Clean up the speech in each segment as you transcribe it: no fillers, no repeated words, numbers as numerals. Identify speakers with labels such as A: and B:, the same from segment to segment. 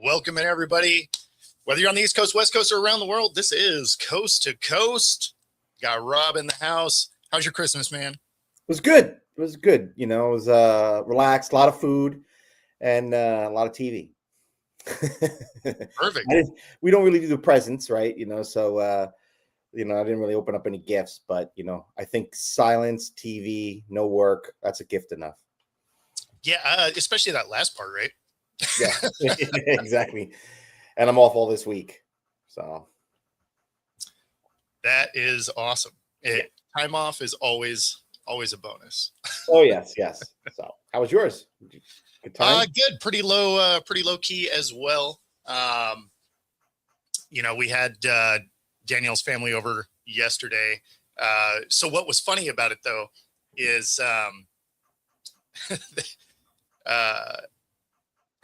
A: Welcome in, everybody. Whether you're on the East Coast, West Coast, or around the world, this is Coast to Coast. Got Rob in the house. How's your Christmas, man?
B: It was good. It was good. You know, it was relaxed, a lot of food, and a lot of TV.
A: Perfect.
B: We don't really do the presents, right? So I didn't really open up any gifts, but I think silence, TV, no work, that's a gift enough.
A: Yeah, especially that last part, right?
B: Yeah, exactly. And I'm off all this week, so
A: that is awesome. Time off is always a bonus.
B: Oh yes. So how was yours? Good time?
A: Good. Pretty low key as well. We had Danielle's family over yesterday. So what was funny about it though is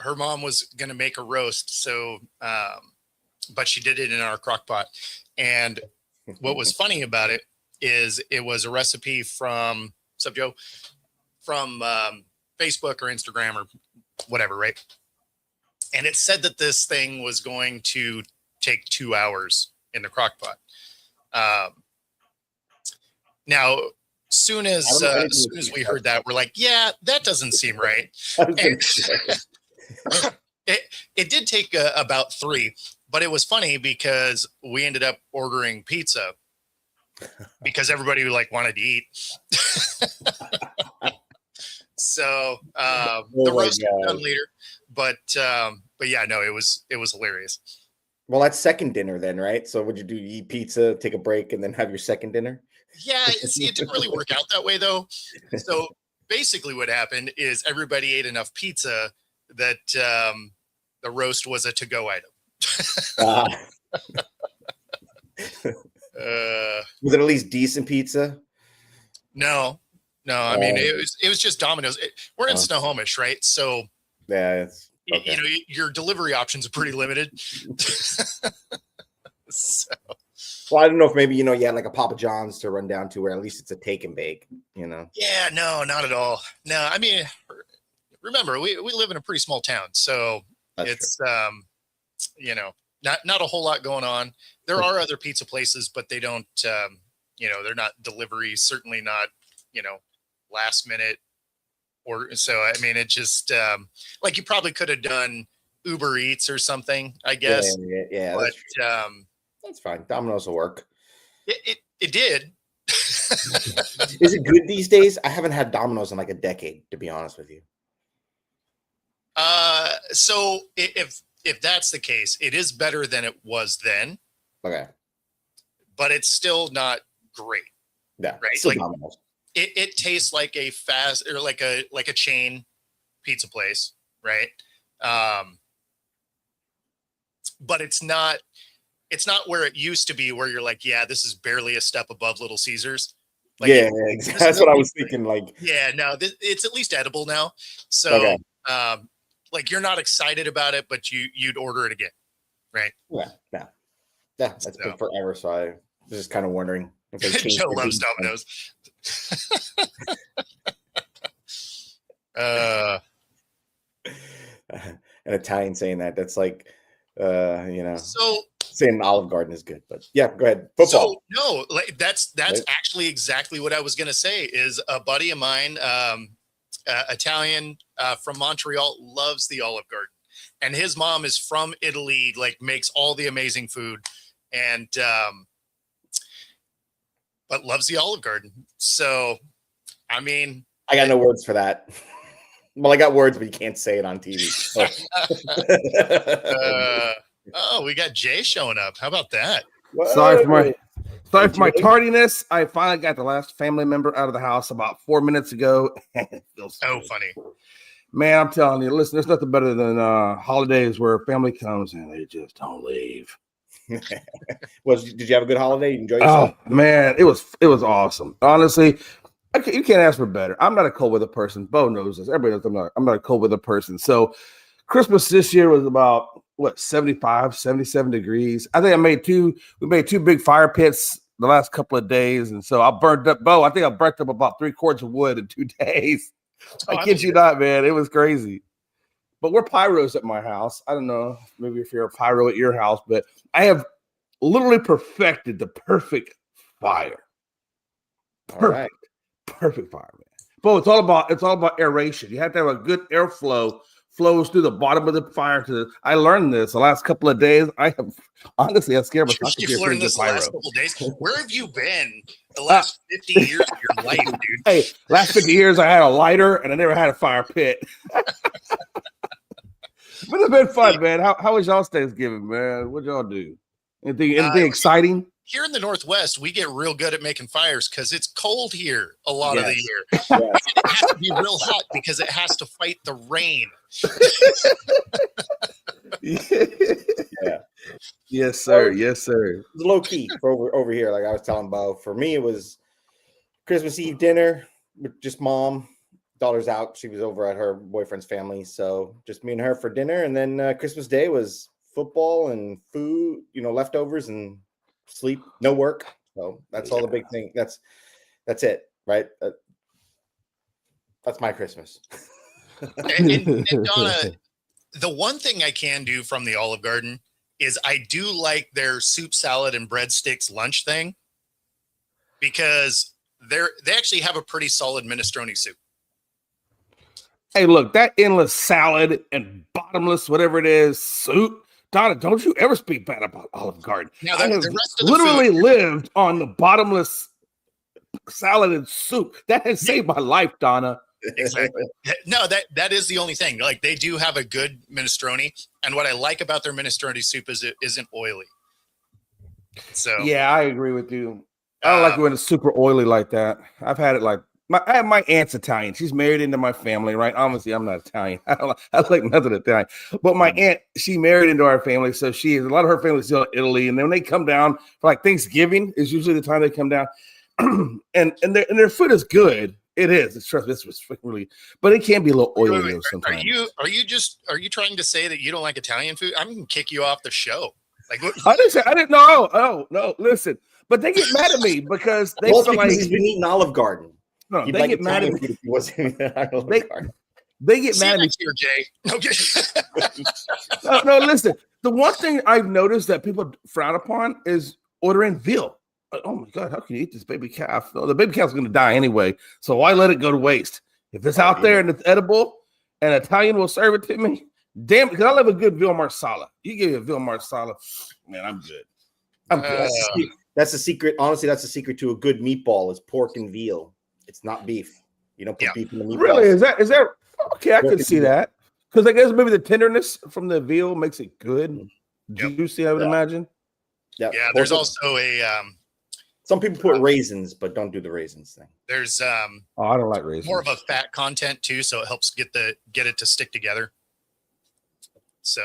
A: her mom was going to make a roast. So, but she did it in our crock pot. And what was funny about it is it was a recipe from Facebook or Instagram or whatever, right? And it said that this thing was going to take 2 hours in the crock pot. Now, soon as we heard that, we're like, yeah, that doesn't seem right. It did take about 3, but it was funny because we ended up ordering pizza because everybody wanted to eat. So the roast was done later, but yeah, no, it was hilarious.
B: Well, that's second dinner then, right? So what'd you do? You eat pizza, take a break, and then have your second dinner?
A: Yeah, see, it didn't really work out that way though. So basically what happened is everybody ate enough pizza that the roast was a to-go item.
B: Was it at least decent pizza?
A: No. I mean, it was just Domino's. We're in Snohomish, right? So
B: yeah, it's okay.
A: Your delivery options are pretty limited. So.
B: Well, I don't know if maybe you had like a Papa John's to run down to, where at least it's a take and bake.
A: Yeah, no, not at all. No, I mean, remember we live in a pretty small town, so it's not a whole lot going on. There are other pizza places, but they don't they're not delivery, certainly not last minute, or so. I mean, it just you probably could have done Uber Eats or something, I guess.
B: Yeah,
A: but
B: that's fine. Domino's will work.
A: It did.
B: Is it good these days? I haven't had Domino's in like a decade, to be honest with you.
A: So if that's the case, it is better than it was then.
B: Okay.
A: But it's still not great.
B: Yeah.
A: Right.
B: Still Domino's.
A: It tastes like a fast or like a chain pizza place, right? But it's not where it used to be, where you're like, yeah, this is barely a step above Little Caesars.
B: Exactly. That's what I was thinking.
A: Yeah, no, it's at least edible now. So, okay. You're not excited about it, but you'd order it again, right?
B: Yeah. That's been forever. So I was just kind of wondering if they changed.
A: Joe loves Domino's.
B: An Italian saying that's like,
A: So
B: saying Olive Garden is good, but yeah, go ahead. Football.
A: So no, that's right? Actually exactly what I was going to say. Is a buddy of mine, Italian from Montreal, loves the Olive Garden, and his mom is from Italy, makes all the amazing food, and but loves the Olive Garden. So, I mean,
B: I got no words for that. Well, I got words, but you can't say it on TV.
A: We got Jay showing up. How about that?
C: Sorry for my tardiness. I finally got the last family member out of the house about 4 minutes ago. It feels
A: so funny.
C: Man, I'm telling you, listen, there's nothing better than holidays where family comes and they just don't leave.
B: Did you have a good holiday? You enjoy yourself?
C: Oh man, it was awesome. Honestly, you can't ask for better. I'm not a cold weather person. Bo knows this. Everybody knows I'm not a cold weather person. So Christmas this year was about 75, 77 degrees. I think we made 2 big fire pits the last couple of days. And so I burned up, I think I burnt up about 3 quarts of wood in 2 days. I kid you not, man. It was crazy. but we're pyros at my house. I don't know, maybe if you're a pyro at your house, but I have literally perfected the perfect fire. Perfect, perfect fire, man. But it's all about aeration. You have to have a good airflow flows through the bottom of the fire. I learned this the last couple of days. I have honestly, I'm scared myself.
A: You've learned this the last couple of days. Where have you been the last 50 years of your life, dude?
C: Hey, last 50 years I had a lighter and I never had a fire pit. But it's been fun, man. How was y'all's Thanksgiving, man? What y'all do? Anything exciting?
A: Here in the Northwest, we get real good at making fires because it's cold here a lot of the year.
B: Yes.
A: It has to be real hot because it has to fight the rain.
B: Yeah.
C: Yes, sir. Yes, sir.
B: It's low key for over here. Like I was telling Bo, for me, it was Christmas Eve dinner with just mom. Daughter's out. She was over at her boyfriend's family. So just me and her for dinner. And then Christmas Day was football and food, leftovers and sleep, no work. So that's all the big thing. That's it, right? That's my Christmas.
A: And Donna, the one thing I can do from the Olive Garden is I do like their soup, salad, and breadsticks lunch thing because they actually have a pretty solid minestrone soup.
C: Hey, look, that endless salad and bottomless whatever it is soup. Donna, don't you ever speak bad about Olive Garden.
A: Now,
C: I have
A: the rest of the
C: literally
A: food,
C: lived on the bottomless salad and soup. That has saved my life, Donna.
A: exactly. No, that is the only thing. Like they do have a good minestrone, and what I like about their minestrone soup is it isn't oily. So
C: Yeah, I agree with you. I don't like it when it's super oily like that. I've had it like I have my aunt's Italian. She's married into my family, right? Obviously, I'm not Italian. I like nothing Italian. But my aunt, she married into our family, so a lot of her family is still in Italy. And then when they come down for like Thanksgiving, is usually the time they come down, and their food is good. It is. It's trust. This was really, but it can be a little oily sometimes.
A: Are you trying to say that you don't like Italian food? I'm gonna kick you off the show. Like what?
C: I didn't know. Oh no, listen. But they get mad at me because they feel like
B: he's been eating Olive Garden.
C: No, they get mad at me.
B: If he wasn't
C: They get mad at me.
A: Here, Jay. Okay.
C: No, listen. The one thing I've noticed that people frown upon is ordering veal. Oh my God, how can you eat this baby calf? No, the baby calf's going to die anyway. So why let it go to waste? If it's out there and it's edible, and Italian will serve it to me, damn, because I love a good veal marsala. You give me a veal marsala, man, I'm good. I'm good.
B: That's the secret. Honestly, that's the secret to a good meatball is pork and veal. It's not beef. You don't put beef in the meatball.
C: Really? Is that okay? I can see that because I guess maybe the tenderness from the veal makes it good, juicy. I would imagine.
B: Yeah.
A: There's also a.
B: Some people put raisins, but don't do the raisins thing.
A: There's
C: I don't like raisins.
A: More of a fat content too, so it helps get it to stick together. So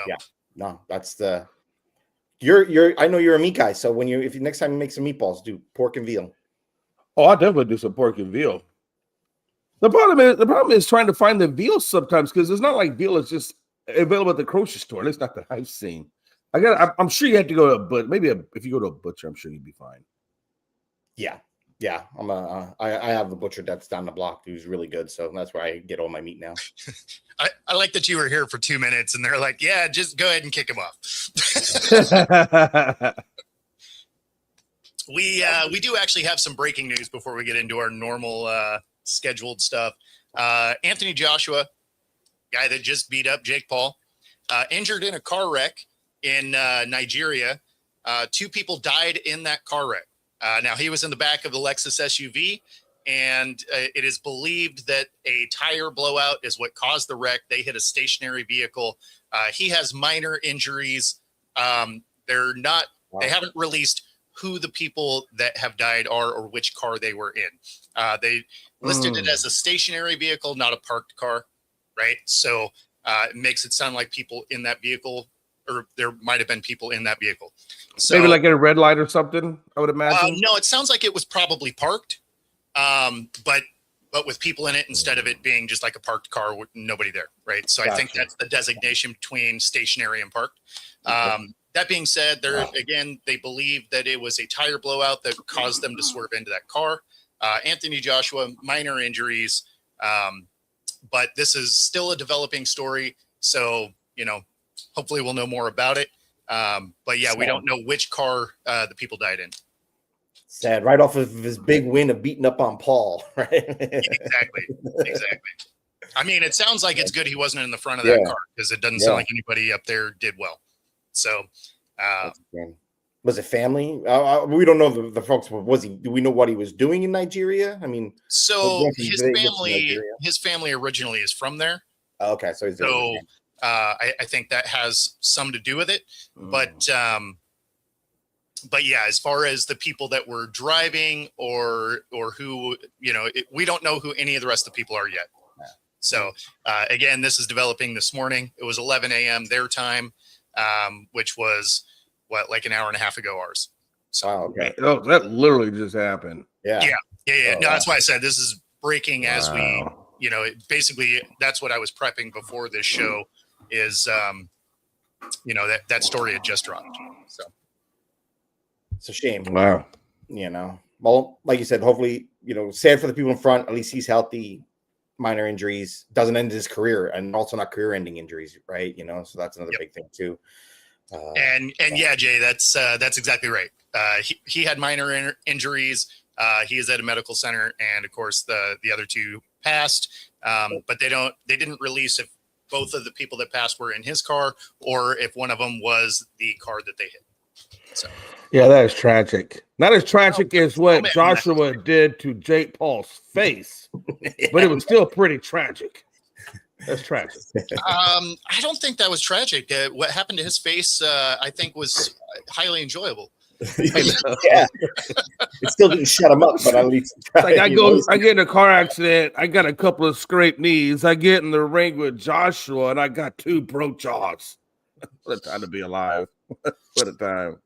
B: no, that's the. You're. I know you're a meat guy, so if you next time you make some meatballs, do pork and veal.
C: Oh, I definitely do some pork and veal. The problem is trying to find the veal sometimes because it's not like veal is just available at the grocery store. At least not that I've seen. I'm sure you have to go to, but maybe if you go to a butcher, I'm sure you'd be fine.
B: Yeah. I have a butcher that's down the block who's really good, so that's where I get all my meat now.
A: I like that you were here for 2 minutes and they're like, yeah, just go ahead and kick him off. We do actually have some breaking news before we get into our normal scheduled stuff. Anthony Joshua, guy that just beat up Jake Paul, injured in a car wreck in Nigeria. 2 people died in that car wreck. Now, he was in the back of the Lexus SUV, and it is believed that a tire blowout is what caused the wreck. They hit a stationary vehicle. He has minor injuries. They're not. Wow. They haven't released who the people that have died are or which car they were in. They listed it as a stationary vehicle, not a parked car, right? So it makes it sound like people in that vehicle, or there might have been people in that vehicle. So,
C: maybe like at a red light or something, I would imagine.
A: No, it sounds like it was probably parked, but with people in it instead of it being just like a parked car with nobody there, right? So gotcha. I think that's the designation between stationary and parked. That being said, they believe that it was a tire blowout that caused them to swerve into that car. Anthony Joshua, minor injuries, but this is still a developing story. So, hopefully we'll know more about it. But yeah, we don't know which car the people died in.
B: Sad, right off of his big win of beating up on Paul, right?
A: Exactly. I mean, it sounds like it's good he wasn't in the front of that car, because it doesn't sound like anybody up there did well. So,
B: was it family? We don't know the folks. Do we know what he was doing in Nigeria? I mean,
A: so his family originally is from there.
B: Okay, so
A: I think that has some to do with it, but yeah, as far as the people that were driving or who, we don't know who any of the rest of the people are yet. So again, this is developing this morning. It was 11 a.m. their time, which was like an hour and a half ago ours. So
B: okay.
C: Oh, that literally just happened.
A: Yeah. No, that's why I said this is breaking as we, basically that's what I was prepping before this show is, that story had just dropped. So
B: it's a shame.
C: Wow.
B: Well, like you said, hopefully, sad for the people in front. At least he's healthy. Minor injuries doesn't end his career, and also not career-ending injuries, right? So that's another big thing too.
A: And yeah, Jay, that's exactly right. He had minor injuries. He is at a medical center, and of course the other two passed. But they didn't release if both of the people that passed were in his car or if one of them was the car that they hit. So
C: yeah, that is tragic. Not as tragic as what Joshua did to Jake Paul's face, but it was still pretty tragic. That's tragic.
A: I don't think that was tragic. What happened to his face, I think, was highly enjoyable.
B: Yeah, it still didn't shut him up, but at least
C: like I get in a car accident. I got a couple of scraped knees. I get in the ring with Joshua, and I got 2 broke jaws. What a time to be alive! What a time.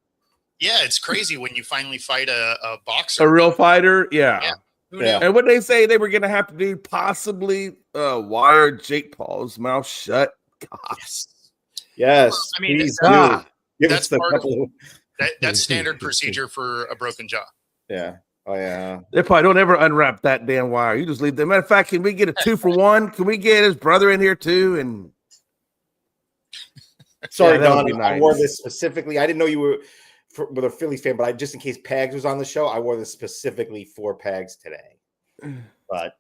A: Yeah, it's crazy when you finally fight a boxer,
C: a real fighter. Yeah.
B: Yeah.
C: And what they say they were going to have to do, possibly wire Jake Paul's mouth shut.
B: Gosh. Yes.
A: I mean,
B: that's
A: that's standard procedure for a broken jaw.
B: Yeah. Oh yeah.
C: They probably don't ever unwrap that damn wire. You just leave them. Matter of fact, can we get a 2-for-1? Can we get his brother in here too? And
B: sorry, Don, I wore this specifically. I didn't know you were with a Phillies fan, but just in case Pags was on the show, I wore this specifically for Pags today. But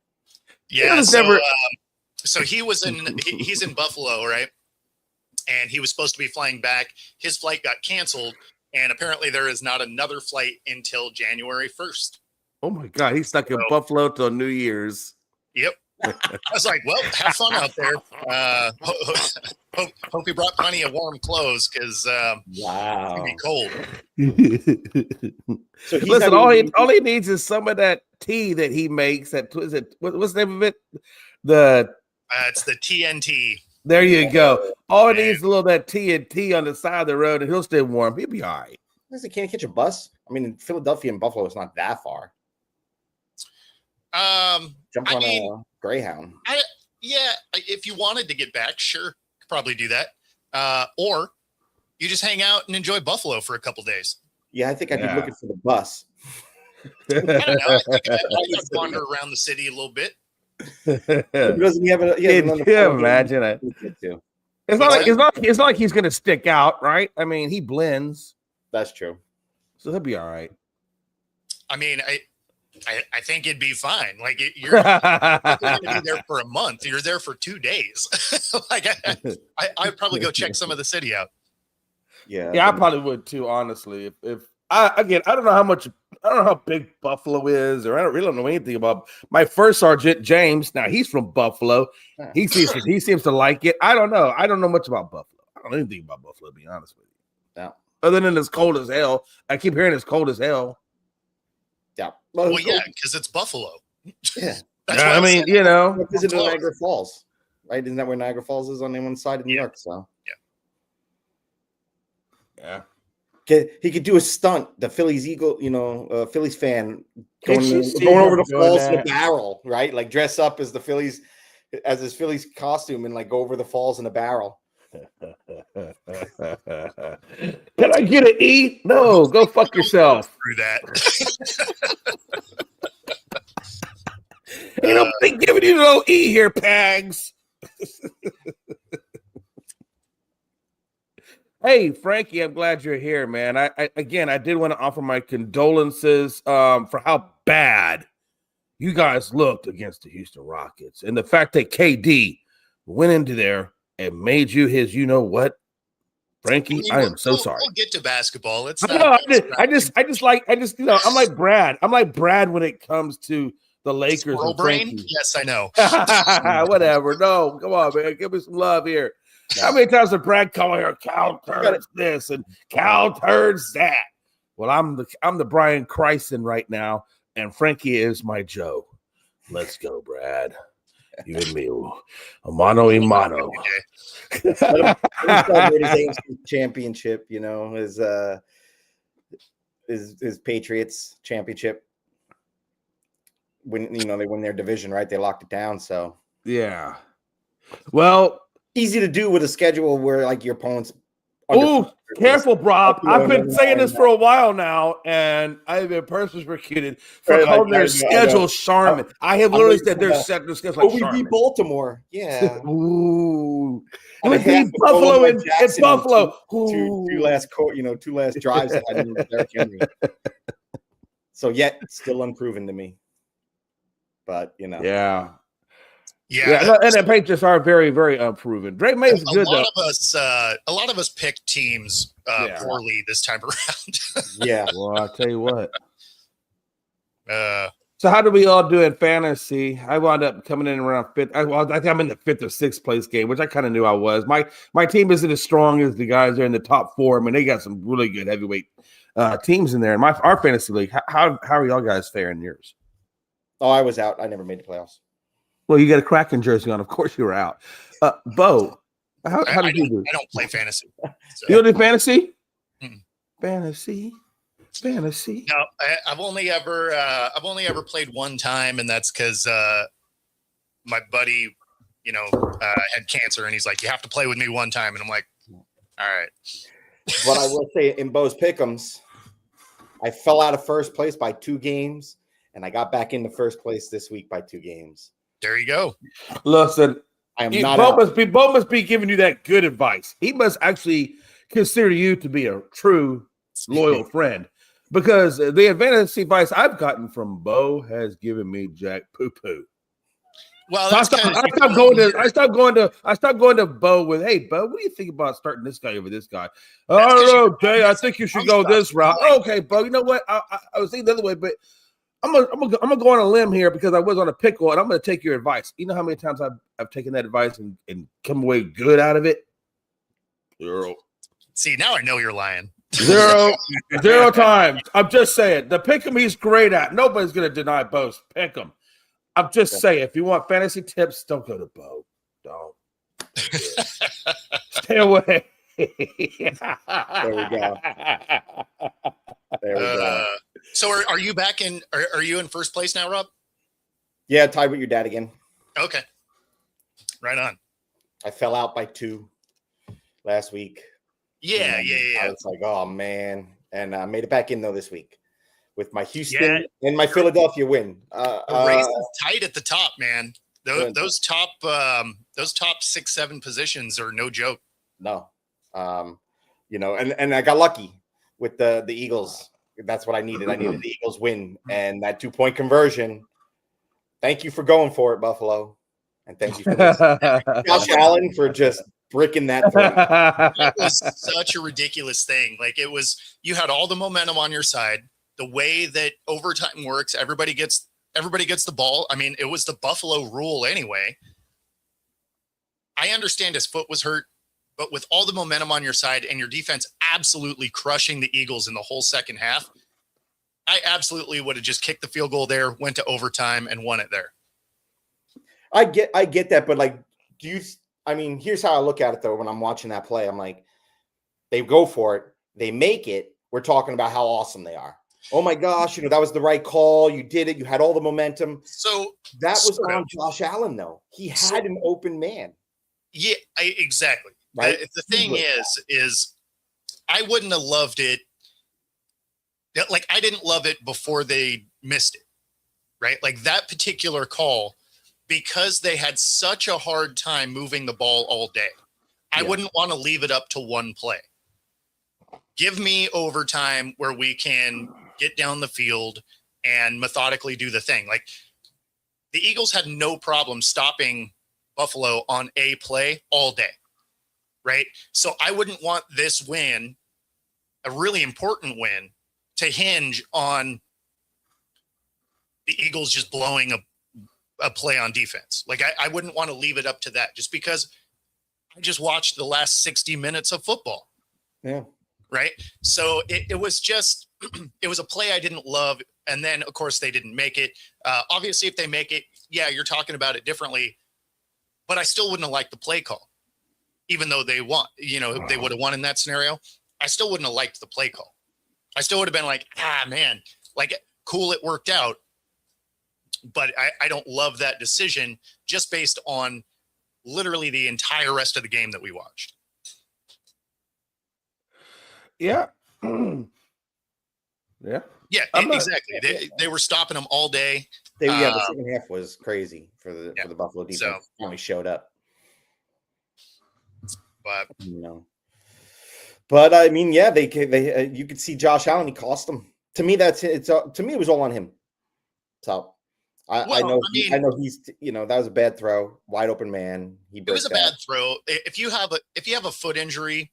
A: yeah, so he was he's in Buffalo, right? And he was supposed to be flying back. His flight got canceled, and apparently there is not another flight until January 1st.
C: Oh my God, he's stuck in Buffalo till New Year's.
A: Yep. I was like, well, have fun out there. Hope you brought plenty of warm clothes, because
B: wow,
A: it's gonna be cold.
C: So listen, all he needs is some of that tea that he makes. What's the name of it?
A: It's the TNT.
C: There you go. All he needs is a little of that TNT on the side of the road, and he'll stay warm. He'll be all right.
B: He can't catch a bus. I mean, in Philadelphia and Buffalo, it's not that far. Jump on a Greyhound.
A: If you wanted to get back, sure, could probably do that. Or you just hang out and enjoy Buffalo for a couple days.
B: Yeah, I think I'd be looking for the bus.
A: I don't know. I think I'd wander around the city a little bit.
B: Doesn't he have
C: imagine it? It's not like he's gonna stick out, right? I mean, he blends.
B: That's true.
C: So he'll be all right.
A: I mean, I think it'd be fine. Like you're going to be there for a month. You're there for 2 days. Like I'd probably go check some of the city out.
B: Yeah,
C: I probably would too. Honestly, if I don't know how big Buffalo is, or I don't really know anything about my first sergeant James. Now he's from Buffalo. He seems to like it. I don't know. I don't know much about Buffalo. I don't know anything about Buffalo, to be honest with you.
B: Yeah.
C: Other than it's cold as hell. I keep hearing it's cold as hell.
B: Yeah.
A: Well, yeah, because it's Buffalo.
B: Yeah.
C: I mean,
B: visit Niagara Falls, right? Isn't that where Niagara Falls is on the one side of New York? So
C: yeah.
B: He could do a stunt. The Phillies Phillies fan going over the falls in a barrel, right? Like dress up as the Phillies, as his Phillies costume, and like go over the falls in a barrel.
C: Can I get an E? No, go fuck yourself.
A: Through that.
C: Ain't nobody giving you no E here, Pags. Hey, Frankie, I'm glad you're here, man. I did want to offer my condolences for how bad you guys looked against the Houston Rockets, and the fact that KD went into there and made you his, you know what, Frankie. I am so sorry.
A: We'll get to basketball. It's
C: I
A: not.
C: know. I'm like Brad. I'm like Brad when it comes to the Lakers.
A: Squirrel
C: And
A: brain.
C: Frankie.
A: Yes, I know.
C: Whatever. No, come on, man. Give me some love here. How many times did Brad call her Cal turns this and Cal turns that? Well, I'm the Brian Christen right now, and Frankie is my Joe. Let's go, Brad. You and me, a mano y mano.
B: Let him celebrate his AFC championship. You know, his Patriots championship. When they win their division, right? They locked it down. So
C: yeah. Well,
B: easy to do with a schedule where like your opponents.
C: Oh, careful, Brock. I've been saying this for a while now, and I've been persecuted for calling their schedule Charmin. I have literally said their schedule like
B: we
C: Charmin.
B: beat Baltimore. Yeah.
C: Ooh. We beat Buffalo in Buffalo.
B: Two last drives that I didn't Derrick Henry. So yet still unproven to me. But
C: Yeah.
A: Yeah,
C: and the Patriots are very, very unproven. Drake May is good though.
A: A lot of us picked teams poorly this time around.
B: Yeah.
C: Well, I'll tell you what.
A: So
C: how do we all do in fantasy? I wound up coming in around fifth. I think I'm in the fifth or sixth place game, which I kind of knew I was. My team isn't as strong as the guys that are in the top four. I mean, they got some really good heavyweight teams in there. And our fantasy league, how are y'all guys faring yours?
B: Oh, I was out. I never made the playoffs.
C: Well, you got a Kraken jersey on. Of course you were out. Bo, how did you do?
A: I don't play fantasy. So.
C: You don't do fantasy?
A: Mm-mm.
C: Fantasy.
A: No, I've only ever played one time, and that's because my buddy, had cancer, and he's like, "You have to play with me one time," and I'm like, "All right."
B: But I will say, in Bo's pick'ems, I fell out of first place by 2 games, and I got back into first place this week by 2 games.
A: There you go.
C: Listen,
B: I am not.
C: Bo must be giving you that good advice. He must actually consider you to be a true loyal friend, because the fantasy advice I've gotten from Bo has given me jack poo poo.
A: Well,
C: So I stopped going to Bo with, "Hey, Bo, what do you think about starting this guy over this guy?" I don't know, Jay. I think you should go this route. Okay, Bo. You know what? I was thinking the other way, but I'm gonna go on a limb here because I was on a pickle, and I'm gonna take your advice. You know how many times I've taken that advice and come away good out of it? 0.
A: See, now I know you're lying.
C: 0 times. I'm just saying the pick'em he's great at. Nobody's gonna deny Bo's pick'em. I'm just saying, if you want fantasy tips, don't go to Bo. Don't. Stay away.
B: There we go. There we go.
A: So are you back in? Are you in first place now, Rob?
B: Yeah, tied with your dad again.
A: Okay. Right on.
B: I fell out by 2 last week.
A: Yeah.
B: I was like, oh man, and I made it back in though this week with my Houston and my Philadelphia win.
A: The race is tight at the top, man. Those top 6-7 positions are no joke.
B: No, and I got lucky with the Eagles. That's what I needed. I needed the Eagles win and that 2-point conversion. Thank you for going for it, Buffalo, and thank you for this. Josh Allen for just bricking that through.
A: That was such a ridiculous thing. Like you had all the momentum on your side. The way that overtime works, everybody gets the ball. I mean, it was the Buffalo rule anyway. I understand his foot was hurt, but with all the momentum on your side and your defense absolutely crushing the Eagles in the whole second half, I absolutely would have just kicked the field goal there, went to overtime, and won it there.
B: I get that, but like, here's how I look at it though. When I'm watching that play, I'm like, they go for it, they make it. We're talking about how awesome they are. Oh my gosh, that was the right call. You did it. You had all the momentum.
A: So
B: that was on Josh Allen, though. He had an open man.
A: Yeah, exactly.
B: Right?
A: The thing is I wouldn't have loved it. Like, I didn't love it before they missed it, right? Like that particular call, because they had such a hard time moving the ball all day. I wouldn't want to leave it up to one play. Give me overtime where we can get down the field and methodically do the thing. Like the Eagles had no problem stopping Buffalo on a play all day, right? So I wouldn't want this win, a really important win, to hinge on the Eagles just blowing a play on defense. Like I wouldn't want to leave it up to that, just because I just watched the last 60 minutes of football.
B: Yeah.
A: Right. So it was just, it was a play I didn't love. And then of course they didn't make it. Obviously if they make it, yeah, you're talking about it differently, but I still wouldn't have liked the play call, even though they won, you know, they would have won in that scenario. I still wouldn't have liked the play call. I still would have been like, man, like cool, it worked out. But I don't love that decision just based on literally the entire rest of the game that we watched.
B: Yeah.
A: Yeah,
B: I'm not-
A: exactly. They were stopping them all day.
B: The second half was crazy for the Buffalo defense.
A: So-
B: When we showed up,
A: But
B: you know. But I mean, yeah, they you could see Josh Allen. He cost them. To me, to me, it was all on him. So I
A: Well,
B: I know he's, you know, that was a bad throw, wide open man.
A: it was a bad throw. If you have a foot injury,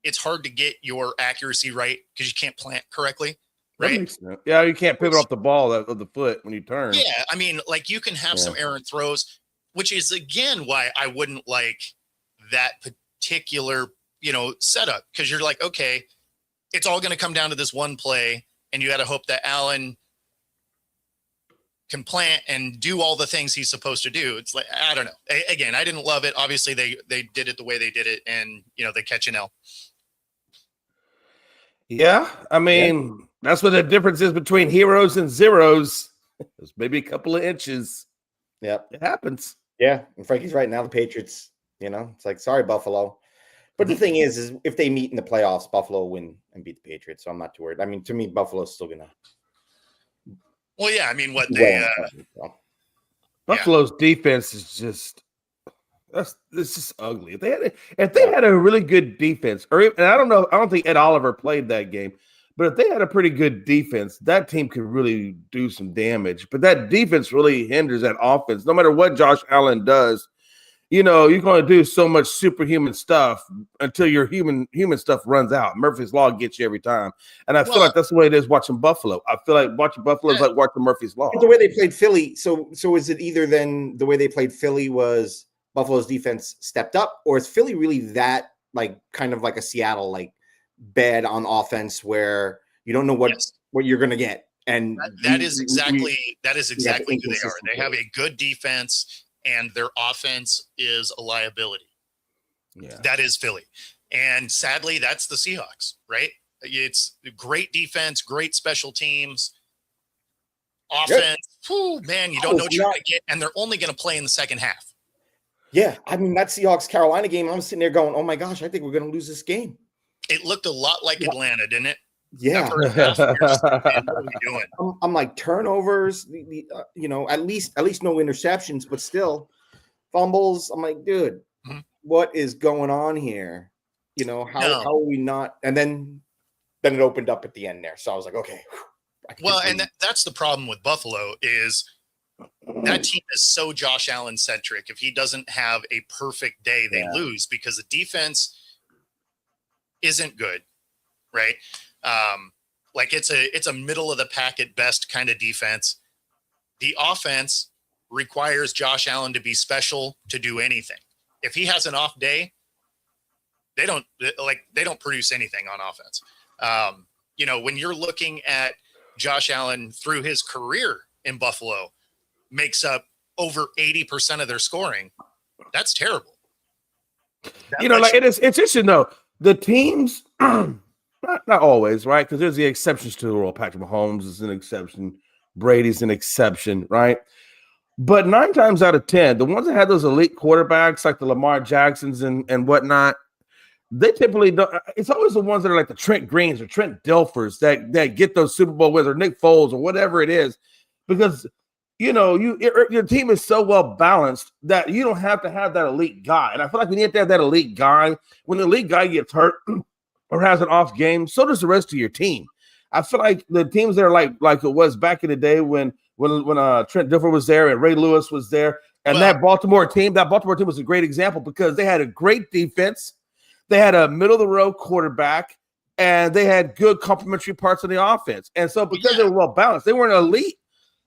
A: it's hard to get your accuracy right because you can't plant correctly. Right.
C: Yeah, you can't pivot off the ball of the foot when you turn.
A: Yeah, I mean, like you can have some errant throws, which is again why I wouldn't like that particular, you know, setup, because you're like, okay, it's all going to come down to this one play, and you got to hope that Allen can plant and do all the things he's supposed to do. It's like, I don't know. Again, I didn't love it. Obviously, they did it the way they did it, and you know they catch an L.
C: Yeah, I mean, that's what the difference is between heroes and zeros. There's maybe a couple of inches.
B: Yep.
C: It happens.
B: Yeah, and Frankie's right. Now the Patriots, you know, it's like, sorry, Buffalo. But the thing is if they meet in the playoffs, Buffalo will win and beat the Patriots. So I'm not too worried. I mean, to me, Buffalo's still gonna.
A: Well, yeah, I mean, what they
C: Buffalo's defense is just it's just ugly. If they had a really good defense, and I don't think Ed Oliver played that game, but if they had a pretty good defense, that team could really do some damage. But that defense really hinders that offense. No matter what Josh Allen does, you know, you're going to do so much superhuman stuff until your human stuff runs out. Murphy's Law gets you every time. And I feel like that's the way it is watching Buffalo. I feel like watching Buffalo is like watching Murphy's Law.
B: The way they played Philly. So is it either then the way they played Philly was Buffalo's defense stepped up, or is Philly really that like kind of like a Seattle, like bad on offense where you don't know what you're going to get? And
A: that is exactly who they are. They have a good defense, and their offense is a liability.
C: Yeah,
A: that is Philly. And sadly, that's the Seahawks, right? It's great defense, great special teams, offense. Whew, man, you don't know what you're going to get, and they're only going to play in the second half.
B: Yeah, I mean, that Seahawks-Carolina game, I'm sitting there going, oh my gosh, I think we're going to lose this game.
A: It looked a lot like Atlanta, didn't it?
B: Yeah.
A: What are we doing?
B: I'm like turnovers, you know, at least no interceptions, but still fumbles. I'm like, dude, what is going on here? You know, how are we not? And then it opened up at the end there. So I was like, okay.
A: Well, and that's the problem with Buffalo is that team is so Josh Allen centric. If he doesn't have a perfect day, they lose because the defense isn't good, right? Like it's a middle of the pack at best kind of defense. The offense requires Josh Allen to be special to do anything. If he has an off day, they don't produce anything on offense. You know, when you're looking at Josh Allen through his career in Buffalo, makes up over 80% of their scoring. That's terrible.
C: You know, like it's interesting though. The teams, not always, right? Because there's the exceptions to the rule. Patrick Mahomes is an exception. Brady's an exception, right? But 9 times out of 10, the ones that had those elite quarterbacks, like the Lamar Jacksons and whatnot, they typically don't. It's always the ones that are like the Trent Greens or Trent Dilfers that get those Super Bowl wins, or Nick Foles or whatever it is, because you know your team is so well balanced that you don't have to have that elite guy. And I feel like we need to have that elite guy. When the elite guy gets hurt, or has an off game, so does the rest of your team. I feel like the teams that are like it was back in the day when Trent Dilfer was there and Ray Lewis was there, and that Baltimore team was a great example because they had a great defense, they had a middle of the road quarterback, and they had good complementary parts of the offense. And so because they were well balanced, they weren't elite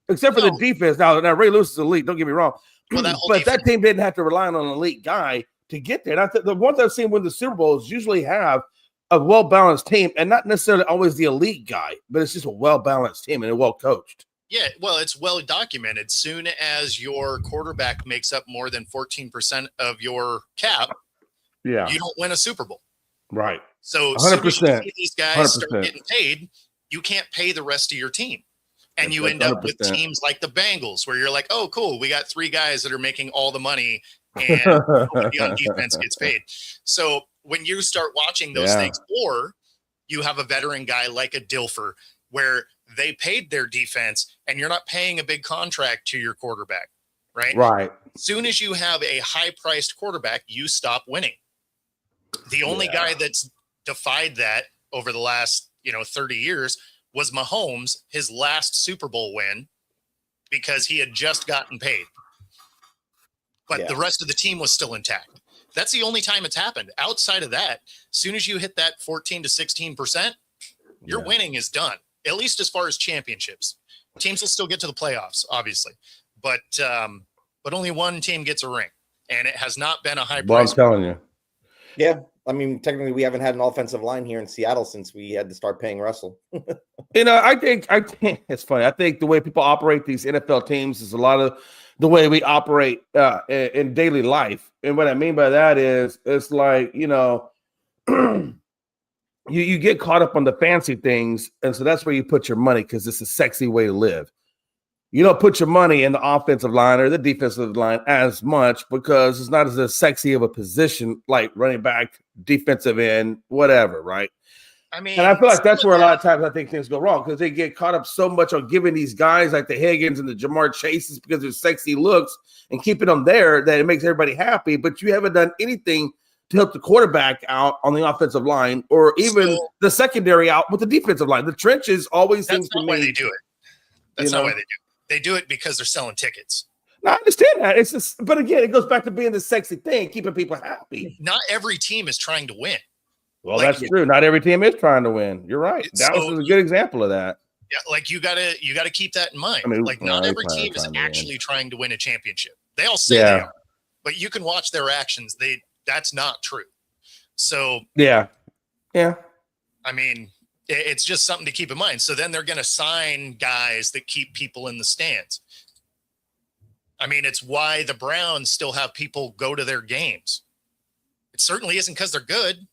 C: except for the defense. Now Ray Lewis is elite, don't get me wrong, but that team didn't have to rely on an elite guy to get there. And the ones I've seen win the Super Bowls usually have a well-balanced team, and not necessarily always the elite guy, but it's just a well-balanced team and well coached.
A: Yeah, well, it's well documented. Soon as your quarterback makes up more than 14% of your cap, you don't win a Super Bowl.
C: Right.
A: So
C: 100%.
A: These guys start getting paid, you can't pay the rest of your team. And you end up with teams like the Bengals, where you're like, oh, cool, we got 3 guys that are making all the money, and nobody on defense gets paid. So when you start watching those things, or you have a veteran guy like a Dilfer, where they paid their defense and you're not paying a big contract to your quarterback, right?
C: Right.
A: Soon as you have a high-priced quarterback, you stop winning. The only guy that's defied that over the last 30 years was Mahomes, his last Super Bowl win, because he had just gotten paid. But the rest of the team was still intact. That's the only time it's happened. Outside of that, as soon as you hit that 14 to 16%, your winning is done, at least as far as championships. Teams will still get to the playoffs, obviously, but only one team gets a ring, and it has not been a high price.
C: Well, I'm telling you.
B: Yeah. I mean, technically, we haven't had an offensive line here in Seattle since we had to start paying Russell.
C: I think it's funny. I think the way people operate these NFL teams is a lot of the way we operate in daily life. And what I mean by that is, it's like, you get caught up on the fancy things, and so that's where you put your money because it's a sexy way to live. You don't put your money in the offensive line or the defensive line as much because it's not as sexy of a position like running back, defensive end, whatever, right? I mean, and I feel like that's where a lot of times I think things go wrong because they get caught up so much on giving these guys like the Higgins and the Jamar Chases because they're sexy looks and keeping them there that it makes everybody happy. But you haven't done anything to help the quarterback out on the offensive line or even the secondary out with the defensive line. The trenches always seem to me.
A: That's not why they do it. That's not why they do it. They do it because they're selling tickets.
C: No, I understand that. It's just, but again, it goes back to being the sexy thing, keeping people happy.
A: Not every team is trying to win.
C: Well, that's true. Not every team is trying to win. You're right. Dallas is a good example of that.
A: Yeah, like you gotta keep that in mind. I mean, like not every team is actually trying to win a championship. They all say they are, but you can watch their actions. That's not true. So
C: yeah.
A: I mean, it's just something to keep in mind. So then they're going to sign guys that keep people in the stands. I mean, it's why the Browns still have people go to their games. It certainly isn't because they're good.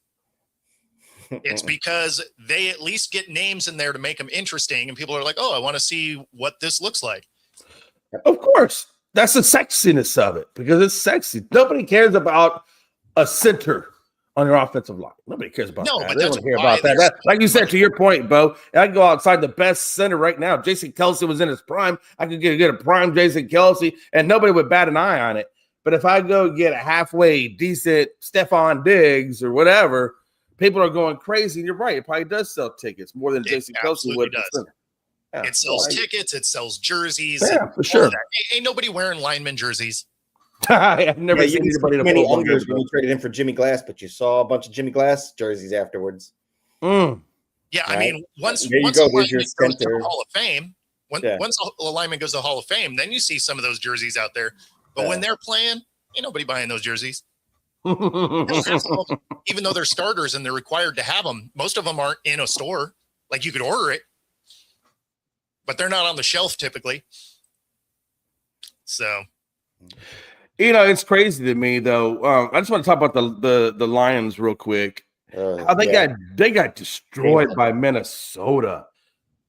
A: It's because they at least get names in there to make them interesting. And people are like, oh, I want to see what this looks like.
C: Of course. That's the sexiness of it because it's sexy. Nobody cares about a center on your offensive line. Nobody cares about that.
A: But
C: they don't care about that. Like you said, to your point, Bo, I can go outside the best center right now. Jason Kelce was in his prime. I could get a prime Jason Kelce, and nobody would bat an eye on it. But if I go get a halfway decent Stephon Diggs or whatever, people are going crazy. And you're right. It probably does sell tickets more than Jason Kelce would.
A: Yeah, it sells tickets. It sells jerseys.
C: Yeah, for sure.
A: Ain't nobody wearing lineman jerseys.
C: I've never seen anybody
B: many unders when you traded in for Jimmy Glass, but you saw a bunch of Jimmy Glass jerseys afterwards.
A: Yeah, right? I mean, once a lineman goes to the Hall of Fame, once a lineman goes to the Hall of Fame, then you see some of those jerseys out there. But when they're playing, ain't nobody buying those jerseys. Even though they're starters and they're required to have them, most of them aren't in a store. Like you could order it, but they're not on the shelf typically. So.
C: It's crazy to me though. I just want to talk about the Lions real quick. How they got destroyed by Minnesota,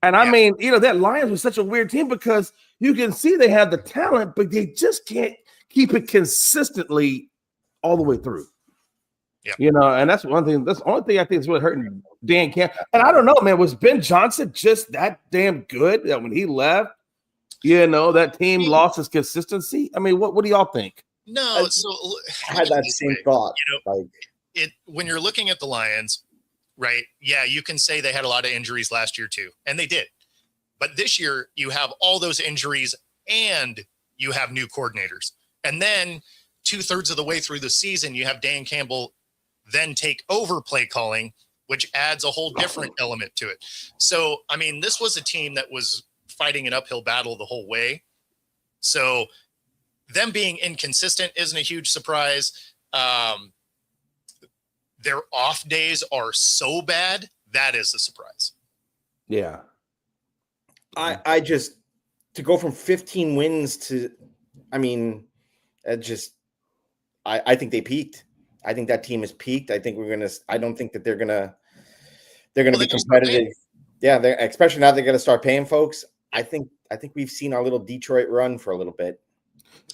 C: and I mean, that Lions was such a weird team because you can see they have the talent, but they just can't keep it consistently all the way through. Yeah, and that's one thing. That's the only thing I think is really hurting Dan Campbell. And I don't know, man, was Ben Johnson just that damn good that when he left? That team lost its consistency. I mean, what do y'all think?
A: No, so
B: I had that same thought.
A: When you're looking at the Lions, right? Yeah, you can say they had a lot of injuries last year too, and they did. But this year, you have all those injuries and you have new coordinators. And then 2/3 of the way through the season, you have Dan Campbell then take over play calling, which adds a whole different element to it. So, I mean, this was a team that was fighting an uphill battle the whole way. So them being inconsistent isn't a huge surprise. Their off days are so bad. That is a surprise.
C: Yeah.
B: I just, to go from 15 wins to, I mean, I think they peaked. I think that team has peaked. I think I don't think that they're gonna be competitive. Yeah, they're, especially now they're gonna start paying folks. I think we've seen our little Detroit run for a little bit.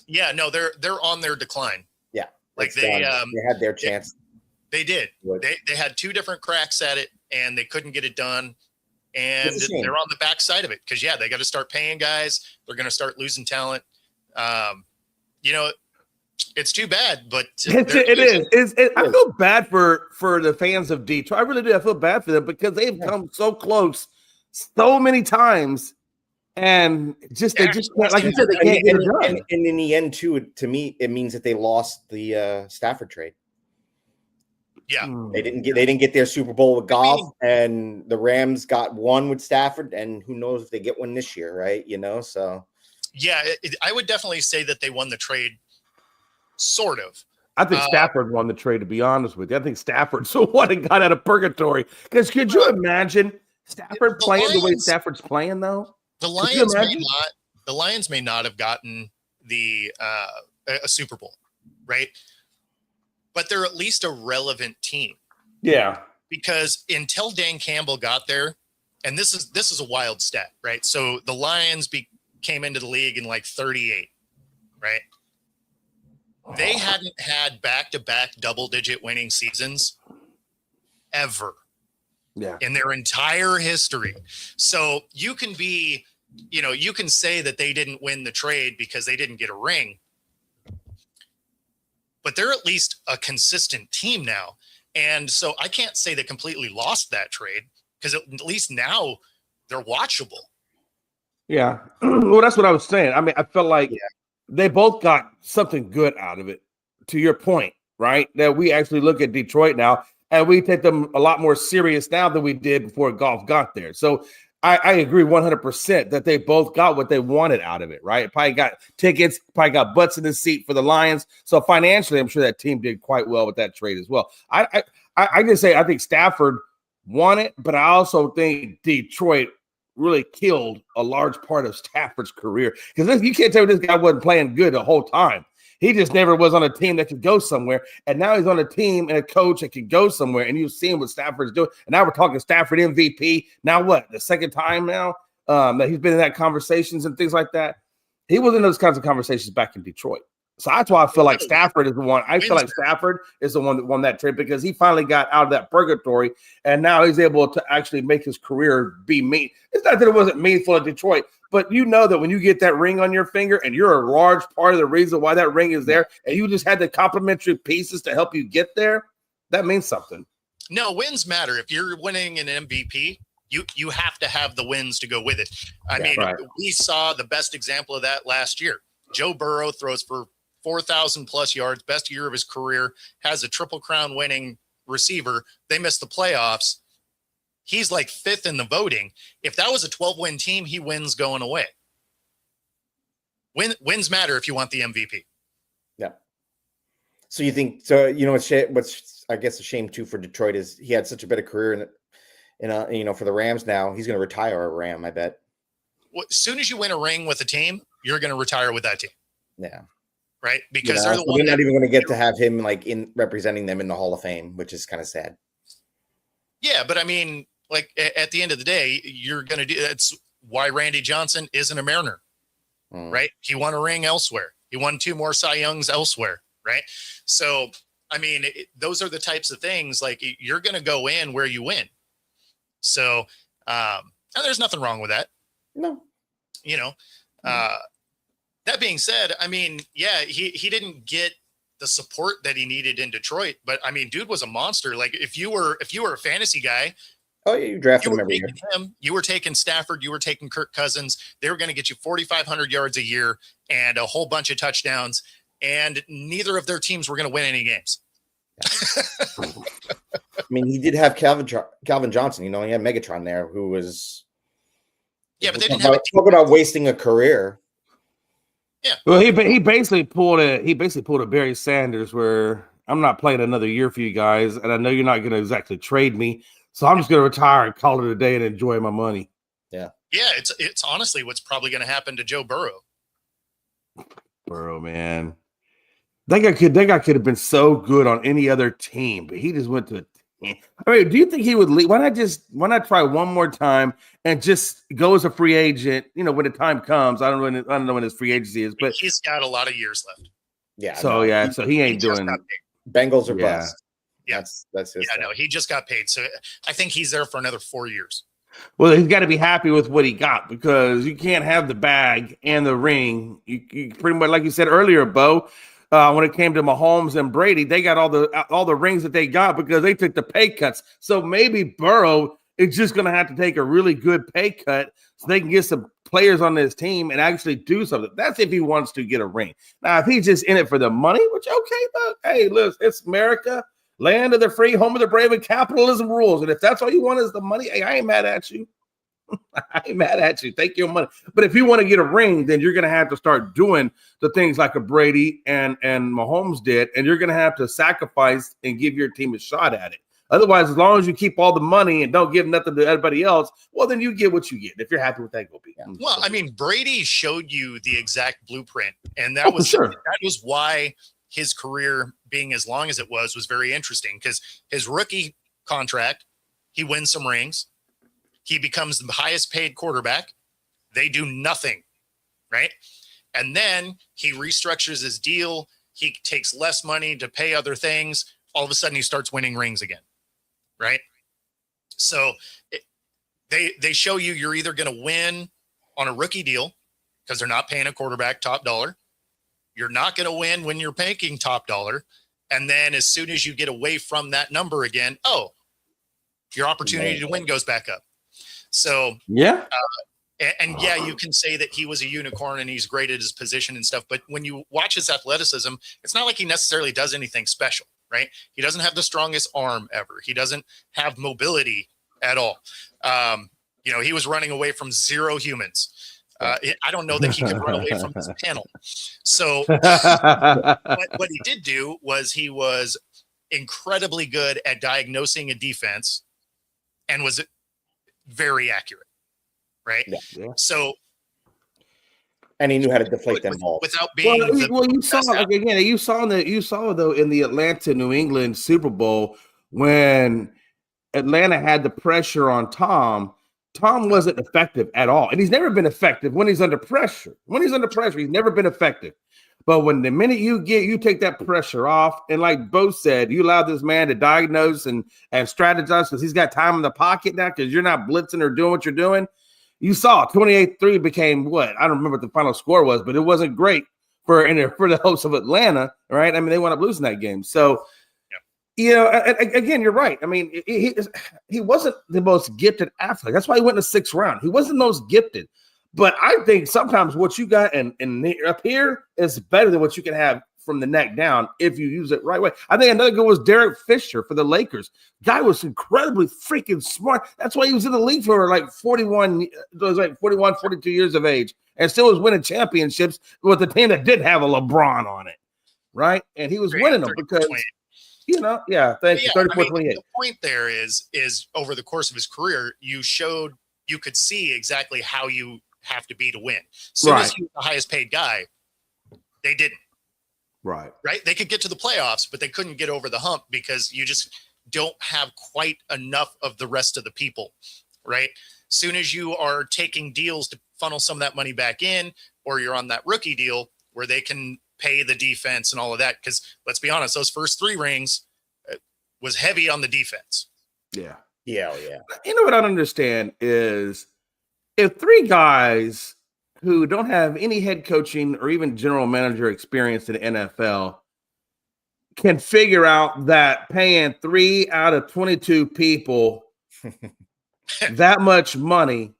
A: Yeah, no, they're on their decline.
B: Yeah,
A: like
B: they had their chance.
A: They did. They had 2 different cracks at it, and they couldn't get it done. And they're on the backside of it because they got to start paying guys. They're going to start losing talent. It's too bad, but
C: it is. I feel bad for the fans of Detroit. I really do. I feel bad for them because they've come so close so many times, and they just can't, like you said, they can't get it done.
B: And in the end, too, to me, it means that they lost the Stafford trade.
A: Yeah,
B: they didn't get their Super Bowl with Goff, and the Rams got one with Stafford, and who knows if they get one this year, right? So
A: yeah, I would definitely say that they won the trade, sort of.
C: I think Stafford won the trade. To be honest with you, I think Stafford's the one that got out of purgatory. Because could you imagine Stafford playing the way Stafford's playing, though?
A: The Lions may not have gotten a Super Bowl, right? But they're at least a relevant team.
C: Yeah.
A: Because until Dan Campbell got there, and this is a wild stat, right? So the Lions came into the league in like 38, right? They hadn't had back-to-back double-digit winning seasons ever.
C: Yeah.
A: In their entire history. So you can you can say that they didn't win the trade because they didn't get a ring. But they're at least a consistent team now. And so I can't say they completely lost that trade because at least now they're watchable.
C: Yeah. Well, that's what I was saying. I mean, I felt like they both got something good out of it, to your point, right? That we actually look at Detroit now and we take them a lot more serious now than we did before Goff got there. So I agree 100% that they both got what they wanted out of it, right? Probably got tickets, probably got butts in the seat for the Lions. So financially, I'm sure that team did quite well with that trade as well. I just say I think Stafford won it, but I also think Detroit really killed a large part of Stafford's career because you can't tell me this guy wasn't playing good the whole time. He just never was on a team that could go somewhere. And now he's on a team and a coach that can go somewhere. And you've seen what Stafford's doing. And now we're talking Stafford MVP. Now what? The second time now that he's been in that conversations and things like that. He was in those kinds of conversations back in Detroit. So that's why I feel like Stafford is the one. I feel like Stafford is the one that won that trade because he finally got out of that purgatory. And now he's able to actually make his career be mean. It's not that it wasn't meaningful at Detroit. But you know that when you get that ring on your finger and you're a large part of the reason why that ring is there and you just had the complementary pieces to help you get there, that means something.
A: No, wins matter. If you're winning an MVP, you have to have the wins to go with it. I mean, we saw the best example of that last year. Joe Burrow throws for 4,000 plus yards, best year of his career, has a Triple Crown winning receiver. They missed the playoffs. He's like 5th in the voting. If that was a 12-win team, he wins going away. Wins matter if you want the MVP.
B: Yeah. So you think so? What's I guess a shame too for Detroit is he had such a better career for the Rams. Now he's going to retire a Ram. I bet.
A: Well, as soon as you win a ring with a team, you're going to retire with that team.
B: Yeah.
A: Right. Because they're the one.
B: They're not even going to get to have him like in representing them in the Hall of Fame, which is kind of sad.
A: Yeah, but I mean. Like at the end of the day, you're going to do that's why Randy Johnson isn't a Mariner, right? He won a ring elsewhere. He won 2 more Cy Youngs elsewhere, right? So, I mean, those are the types of things like you're going to go in where you win. So, and there's nothing wrong with that.
B: No.
A: That being said, I mean, yeah, he didn't get the the support that he needed in Detroit. But I mean, dude was a monster. Like if you were a fantasy guy,
B: Oh, yeah, you drafted
A: you
B: him
A: were
B: every year.
A: taking him, you were taking Stafford, you were taking Kirk Cousins. They were going to get you 4,500 yards a year and a whole bunch of touchdowns. And neither of their teams were going to win any games.
B: I mean, he did have Calvin Johnson. You know, he had Megatron there, who was.
A: Yeah, but they didn't have a
B: talk about wasting a career.
A: Yeah.
C: Well, he basically pulled a Barry Sanders, where I'm not playing another year for you guys, and I know you're not going to exactly trade me, so I'm just going to retire and call it a day and enjoy my money.
A: Yeah, it's honestly what's probably going to happen to Joe Burrow.
C: Burrow, man, that guy could have been so good on any other team, but he just went to. I mean, do you think he would leave? Why not try one more time and just go as a free agent? You know, when the time comes. I don't know when his free agency is, but
A: he's got a lot of years left.
B: Yeah.
C: So he ain't doing.
B: Bengals or
C: Yeah.
B: bust.
A: Yeah.
B: That's his.
A: Yeah, no, he just got paid, so I think he's there for another 4 years.
C: Well, he's got to be happy with what he got, because you can't have the bag and the ring. You pretty much, like you said earlier, Bo. When it came to Mahomes and Brady, they got all the rings that they got because they took the pay cuts. So maybe Burrow is just going to have to take a really good pay cut so they can get some players on this team and actually do something. That's if he wants to get a ring. Now, if he's just in it for the money, which okay, look, hey, look, it's America, land of the free, home of the brave, and capitalism rules. And if that's all you want is the money, hey, I ain't mad at you. I ain't mad at you. Take your money. But if you want to get a ring, then you're going to have to start doing the things like a Brady and Mahomes did, and you're going to have to sacrifice and give your team a shot at it. Otherwise, as long as you keep all the money and don't give nothing to everybody else, well, then you get what you get. If you're happy with that, go be.
A: Well, I mean, Brady showed you the exact blueprint, and that was why his career being as long as it was very interesting, because his rookie contract, he wins some rings. He becomes the highest paid quarterback. They do nothing, right? And then he restructures his deal. He takes less money to pay other things. All of a sudden, he starts winning rings again, right? So they show you you're either going to win on a rookie deal because they're not paying a quarterback top dollar. You're not going to win when you're paying top dollar. And then as soon as you get away from that number again, your opportunity to win goes back up. So
C: yeah,
A: and yeah, you can say that he was a unicorn and he's great at his position and stuff. But when you watch his athleticism, it's not like he necessarily does anything special, right? He doesn't have the strongest arm ever. He doesn't have mobility at all. He was running away from 0 humans. I don't know that he could run away from his panel. So what he did do was he was incredibly good at diagnosing a defense and was very accurate, right?
B: Yeah.
A: So,
B: and he knew how to deflate them balls
A: without being.
C: You saw though in the Atlanta New England Super Bowl when Atlanta had the pressure on Tom. Tom wasn't effective at all, and he's never been effective when he's under pressure. When he's under pressure, he's never been effective. But when the minute you take that pressure off, and like Bo said, you allow this man to diagnose and strategize because he's got time in the pocket now because you're not blitzing or doing what you're doing. You saw 28-3 became what? I don't remember what the final score was, but it wasn't great for the hopes of Atlanta, right? I mean, they wound up losing that game. So, again, you're right. I mean, he wasn't the most gifted athlete. That's why he went in the 6th round. He wasn't the most gifted. But I think sometimes what you got in up here is better than what you can have from the neck down if you use it right way. I think another good was Derek Fisher for the Lakers. Guy was incredibly freaking smart. That's why he was in the league for like 41, 42 years of age and still was winning championships with a team that did have a LeBron on it, right? And he was winning them because, thank you, 34-28.
A: The point there is over the course of his career, you could see exactly how you have to be to win. So as he was the highest paid guy, they didn't. Right. They could get to the playoffs, but they couldn't get over the hump because you just don't have quite enough of the rest of the people, right? Soon as you are taking deals to funnel some of that money back in, or you're on that rookie deal where they can pay the defense and all of that. Because let's be honest, those first 3 rings was heavy on the defense.
C: Yeah.
B: Yeah.
C: You know what I don't understand is if 3 guys who don't have any head coaching or even general manager experience in the NFL can figure out that paying 3 out of 22 people that much money,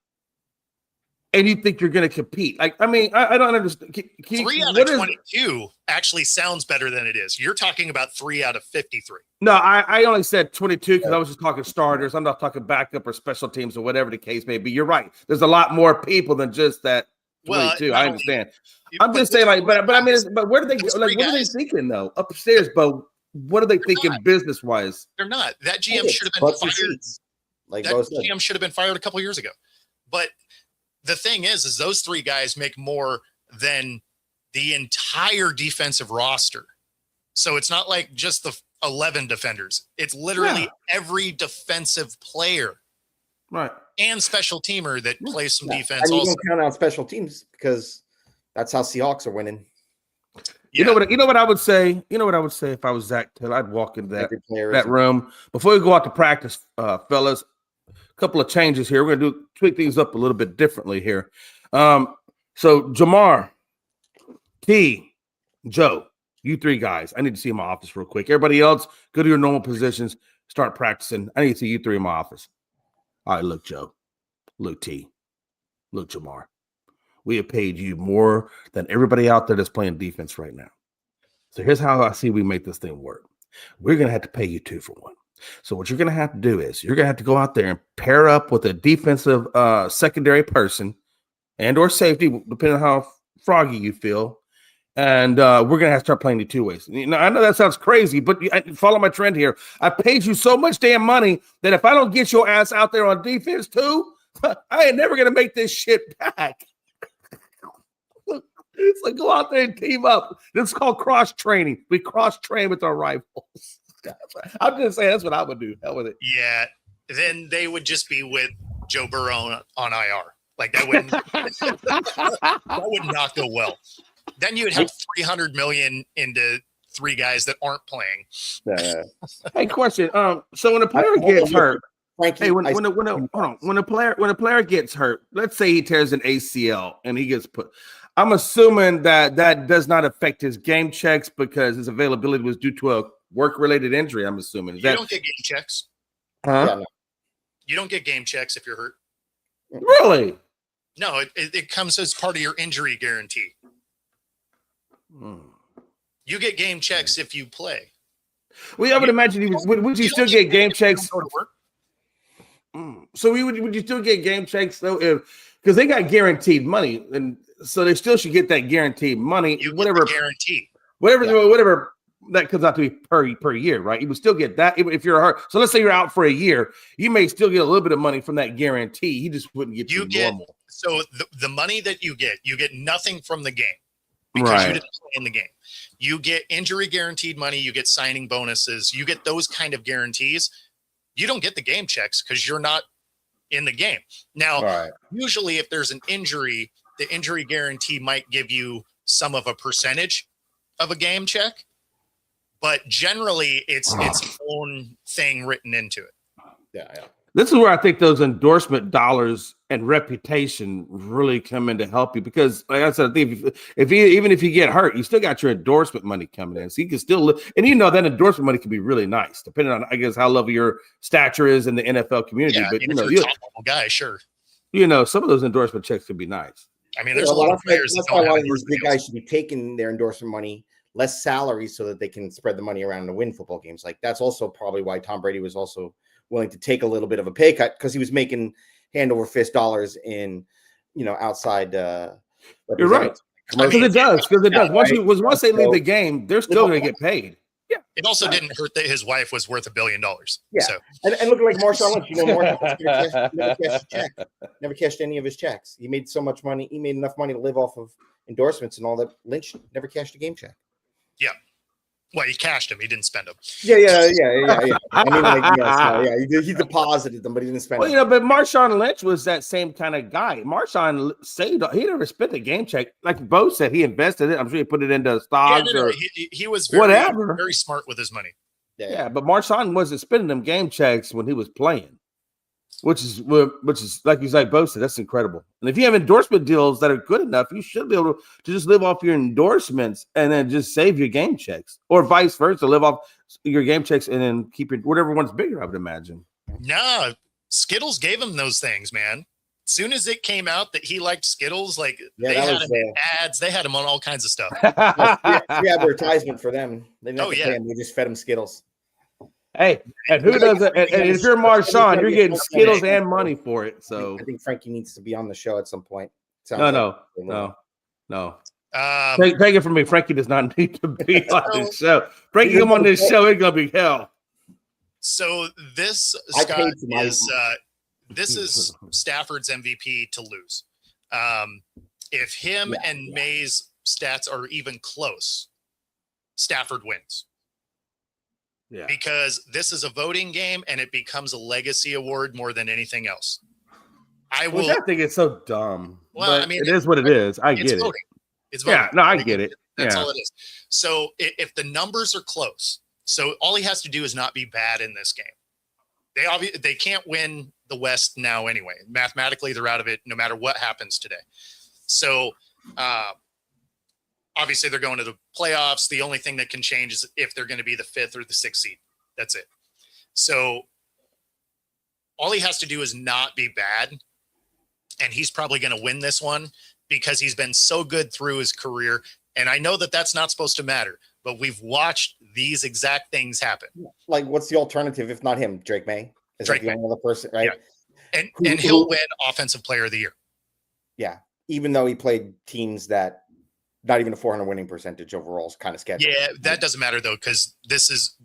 C: and you think you're going to compete? Like, I mean, I don't understand.
A: 3 out of 22 actually sounds better than it is. You're talking about 3 out of 53.
C: No, I only said 22 because I was just talking starters. I'm not talking backup or special teams or whatever the case may be. You're right. There's a lot more people than just that 22. I understand. I'm just saying, like, but I mean, but where do they like? What are they thinking though upstairs? But what are they thinking business wise?
A: They're not. That GM should have been fired.
B: Like
A: that GM should have been fired a couple years ago. But the thing is those 3 guys make more than the entire defensive roster. So it's not like just the 11 defenders. It's literally every defensive player,
C: right,
A: and special teamer that plays some defense.
B: And you
A: also,
B: don't count out special teams because that's how Seahawks are winning.
C: You know what I would say? You know what I would say if I was Zach Taylor? I'd walk into that room before we go out to practice, fellas. A couple of changes here. We're gonna tweak things up a little bit differently here. So Jamar, T, Joe, you 3 guys. I need to see in my office real quick. Everybody else, go to your normal positions. Start practicing. I need to see you 3 in my office. All right, look, Joe, look, T, look, Jamar. We have paid you more than everybody out there that's playing defense right now. So here's how I see we make this thing work. We're going to have to pay you 2 for 1. So what you're going to have to do is you're going to have to go out there and pair up with a defensive secondary person and or safety, depending on how froggy you feel. And we're going to have to start playing you 2 ways. You know, I know that sounds crazy, but follow my trend here. I paid you so much damn money that if I don't get your ass out there on defense too, I ain't never going to make this shit back. It's like go out there and team up. It's called cross training. We cross train with our rivals. I'm just saying that's what I would do. Hell with it.
A: Yeah. Then they would just be with Joe Burrow on IR. Like that wouldn't that would not go well. Then you'd have 300 million into 3 guys that aren't playing.
C: Hey, question. So when a player gets hurt,
B: Frankie,
C: hey, when a player gets hurt, let's say he tears an ACL and he gets put. I'm assuming that does not affect his game checks because his availability was due to a work-related injury. I'm assuming.
A: You don't get game checks.
C: Huh?
B: Yeah, no.
A: You don't get game checks if you're hurt.
C: Really?
A: No, it comes as part of your injury guarantee. You get game checks if you play.
C: Well, I would imagine he was. Would you still get game checks?
A: Go to work?
C: So would you still get game checks though? Because they got guaranteed money, and so they still should get that guaranteed money.
A: You
C: whatever
A: guarantee.
C: Whatever that comes out to be per year, right? You would still get that if you're hurt. So let's say you're out for a year, you may still get a little bit of money from that guarantee. He just wouldn't get normal.
A: So the money that you get nothing from the game because you didn't play in the game. You get injury guaranteed money. You get signing bonuses. You get those kind of guarantees. You don't get the game checks because you're not in the game. Now, usually if there's an injury, the injury guarantee might give you some of a percentage of a game check, but generally it's its own thing written into it.
B: Yeah.
C: This is where I think those endorsement dollars and reputation really come in to help you because, like I said, I think even if you get hurt, you still got your endorsement money coming in, so you can still live. And that endorsement money can be really nice, depending on, I guess, how level your stature is in the NFL community.
A: Yeah,
C: but
A: if you're a top level guy, sure.
C: Some of those endorsement checks could be nice.
A: I mean, there's a lot of players.
B: That's why a lot of these big guys should be taking their endorsement money, less salaries, so that they can spread the money around and win football games. Like that's also probably why Tom Brady was also willing to take a little bit of a pay cut because he was making hand over fist dollars in, outside.
C: You're right. Because it does. Once they leave the game, they're still going to get paid.
A: Yeah. It also didn't hurt that his wife was worth $1 billion.
B: Yeah. So. And look like Marshawn Lynch. Marshawn never cashed a check. Never cashed any of his checks. He made so much money. He made enough money to live off of endorsements and all that. Lynch never cashed a game check.
A: Yeah. Well, he cashed them. He didn't spend them.
B: Yeah. I mean, he deposited them, but he didn't spend them.
C: But Marshawn Lynch was that same kind of guy. Marshawn saved. He never spent a game check. Like Bo said, he invested it. I'm sure he put it into stocks
A: he was very smart with his money.
C: Yeah, but Marshawn wasn't spending them game checks when he was playing. which is like you said, Bo said, that's incredible. And if you have endorsement deals that are good enough, you should be able to just live off your endorsements and then just save your game checks, or vice versa, live off your game checks and then keep your whatever one's bigger. I would imagine.
A: No, Skittles gave him those things, man. As soon as it came out that he liked Skittles, like they had him in ads, they had him on all kinds of stuff.
B: Free advertisement for them. They didn't have to pay him. They just fed him Skittles.
C: Hey, and who does it? And if you're Marshawn, you're getting Skittles and money for it. So
B: I think Frankie needs to be on the show at some point.
C: No. Take it from me. Frankie does not need to be on this show. Frankie come on this show, it's gonna be hell.
A: So this, Scott, this is Stafford's MVP to lose. If him and May's stats are even close, Stafford wins. Yeah. Because this is a voting game and it becomes a legacy award more than anything else. I
C: think it's so dumb.
A: Well, I mean,
C: it is what it is. I get
A: voting. It's voting.
C: Yeah, no, I get it.
A: That's all it is. So if the numbers are close, so all he has to do is not be bad in this game. They can't win the West now anyway. Mathematically, they're out of it no matter what happens today. So obviously they're going to the playoffs. The only thing that can change is if they're going to be the 5th or the 6th seed. That's it. So all he has to do is not be bad. And he's probably going to win this one because he's been so good through his career. And I know that that's not supposed to matter, but we've watched these exact things happen.
B: Like, what's the alternative if not him? Drake May? Is Drake that the only other person, right?
A: Yeah. And he'll win Offensive Player of the Year.
B: Yeah. Even though he played teams that not even a 400 winning percentage overall is kind of sketchy.
A: Yeah, that doesn't matter though, because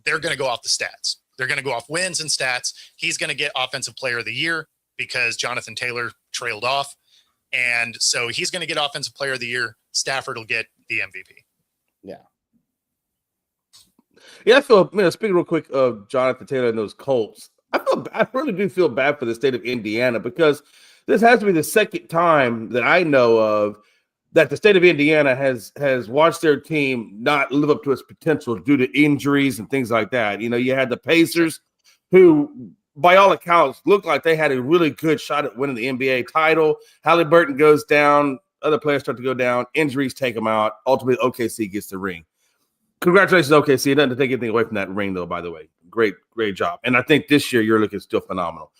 A: they're going to go off the stats. They're going to go off wins and stats. He's going to get Offensive Player of the Year because Jonathan Taylor trailed off. And so he's going to get Offensive Player of the Year. Stafford will get the MVP.
B: Yeah.
C: Yeah, I feel, speaking real quick of Jonathan Taylor and those Colts, I really do feel bad for the state of Indiana because this has to be the second time that I know of that the state of Indiana has watched their team not live up to its potential due to injuries and things like that. You had the Pacers who, by all accounts, looked like they had a really good shot at winning the NBA title. Halliburton goes down. Other players start to go down. Injuries take them out. Ultimately, OKC gets the ring. Congratulations, OKC. It doesn't take anything away from that ring, though, by the way. Great job. And I think this year you're looking still phenomenal.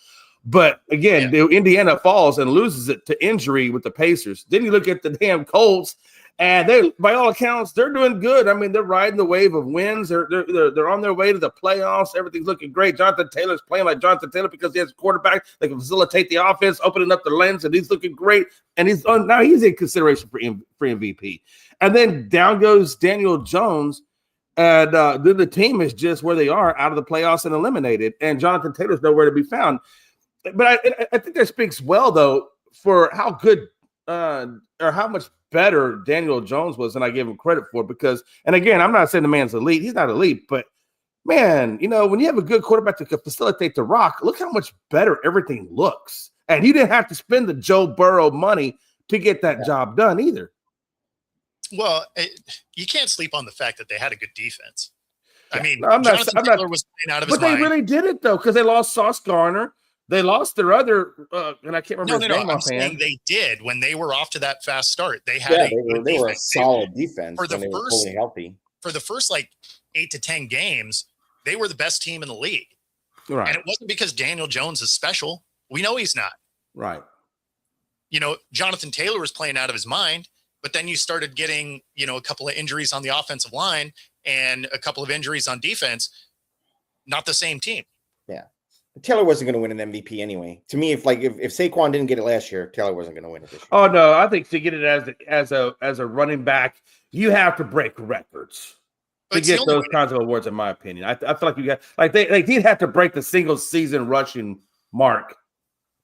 C: But, again, Indiana falls and loses it to injury with the Pacers. Then you look at the damn Colts, and they, by all accounts, they're doing good. I mean, they're riding the wave of wins. They're on their way to the playoffs. Everything's looking great. Jonathan Taylor's playing like Jonathan Taylor because he has a quarterback that can facilitate the offense, opening up the lens, and he's looking great. And now he's in consideration for MVP. And then down goes Daniel Jones. And then the team is just where they are, out of the playoffs and eliminated. And Jonathan Taylor's nowhere to be found. But I think that speaks well, though, for how good or how much better Daniel Jones was than I gave him credit for. Because, and again, I'm not saying the man's elite. He's not elite. But, man, when you have a good quarterback that can facilitate the rock, look how much better everything looks. And he didn't have to spend the Joe Burrow money to get that job done either.
A: Well, you can't sleep on the fact that they had a good defense.
C: Yeah.
A: I mean, Jonathan Taylor was playing out of his mind.
C: But they really did it, though, because they lost Sauce Gardner. They lost their other, and I can't remember his name
A: offhand. I'm saying they did when they were off to that fast start. They had
B: they were a solid defense
A: for the
B: when they were
A: first
B: fully healthy.
A: For the first 8 to 10 games, they were the best team in the league.
C: Right.
A: And it wasn't because Daniel Jones is special. We know he's not.
C: Right.
A: Jonathan Taylor was playing out of his mind, but then you started getting, a couple of injuries on the offensive line and a couple of injuries on defense. Not the same team.
B: Yeah. Taylor wasn't going to win an MVP anyway. To me, if Saquon didn't get it last year, Taylor wasn't going to win it this year.
C: Oh no, I think to get it as a running back, you have to break records to get those kinds of awards. In my opinion, I feel like you got he'd have to break the single season rushing mark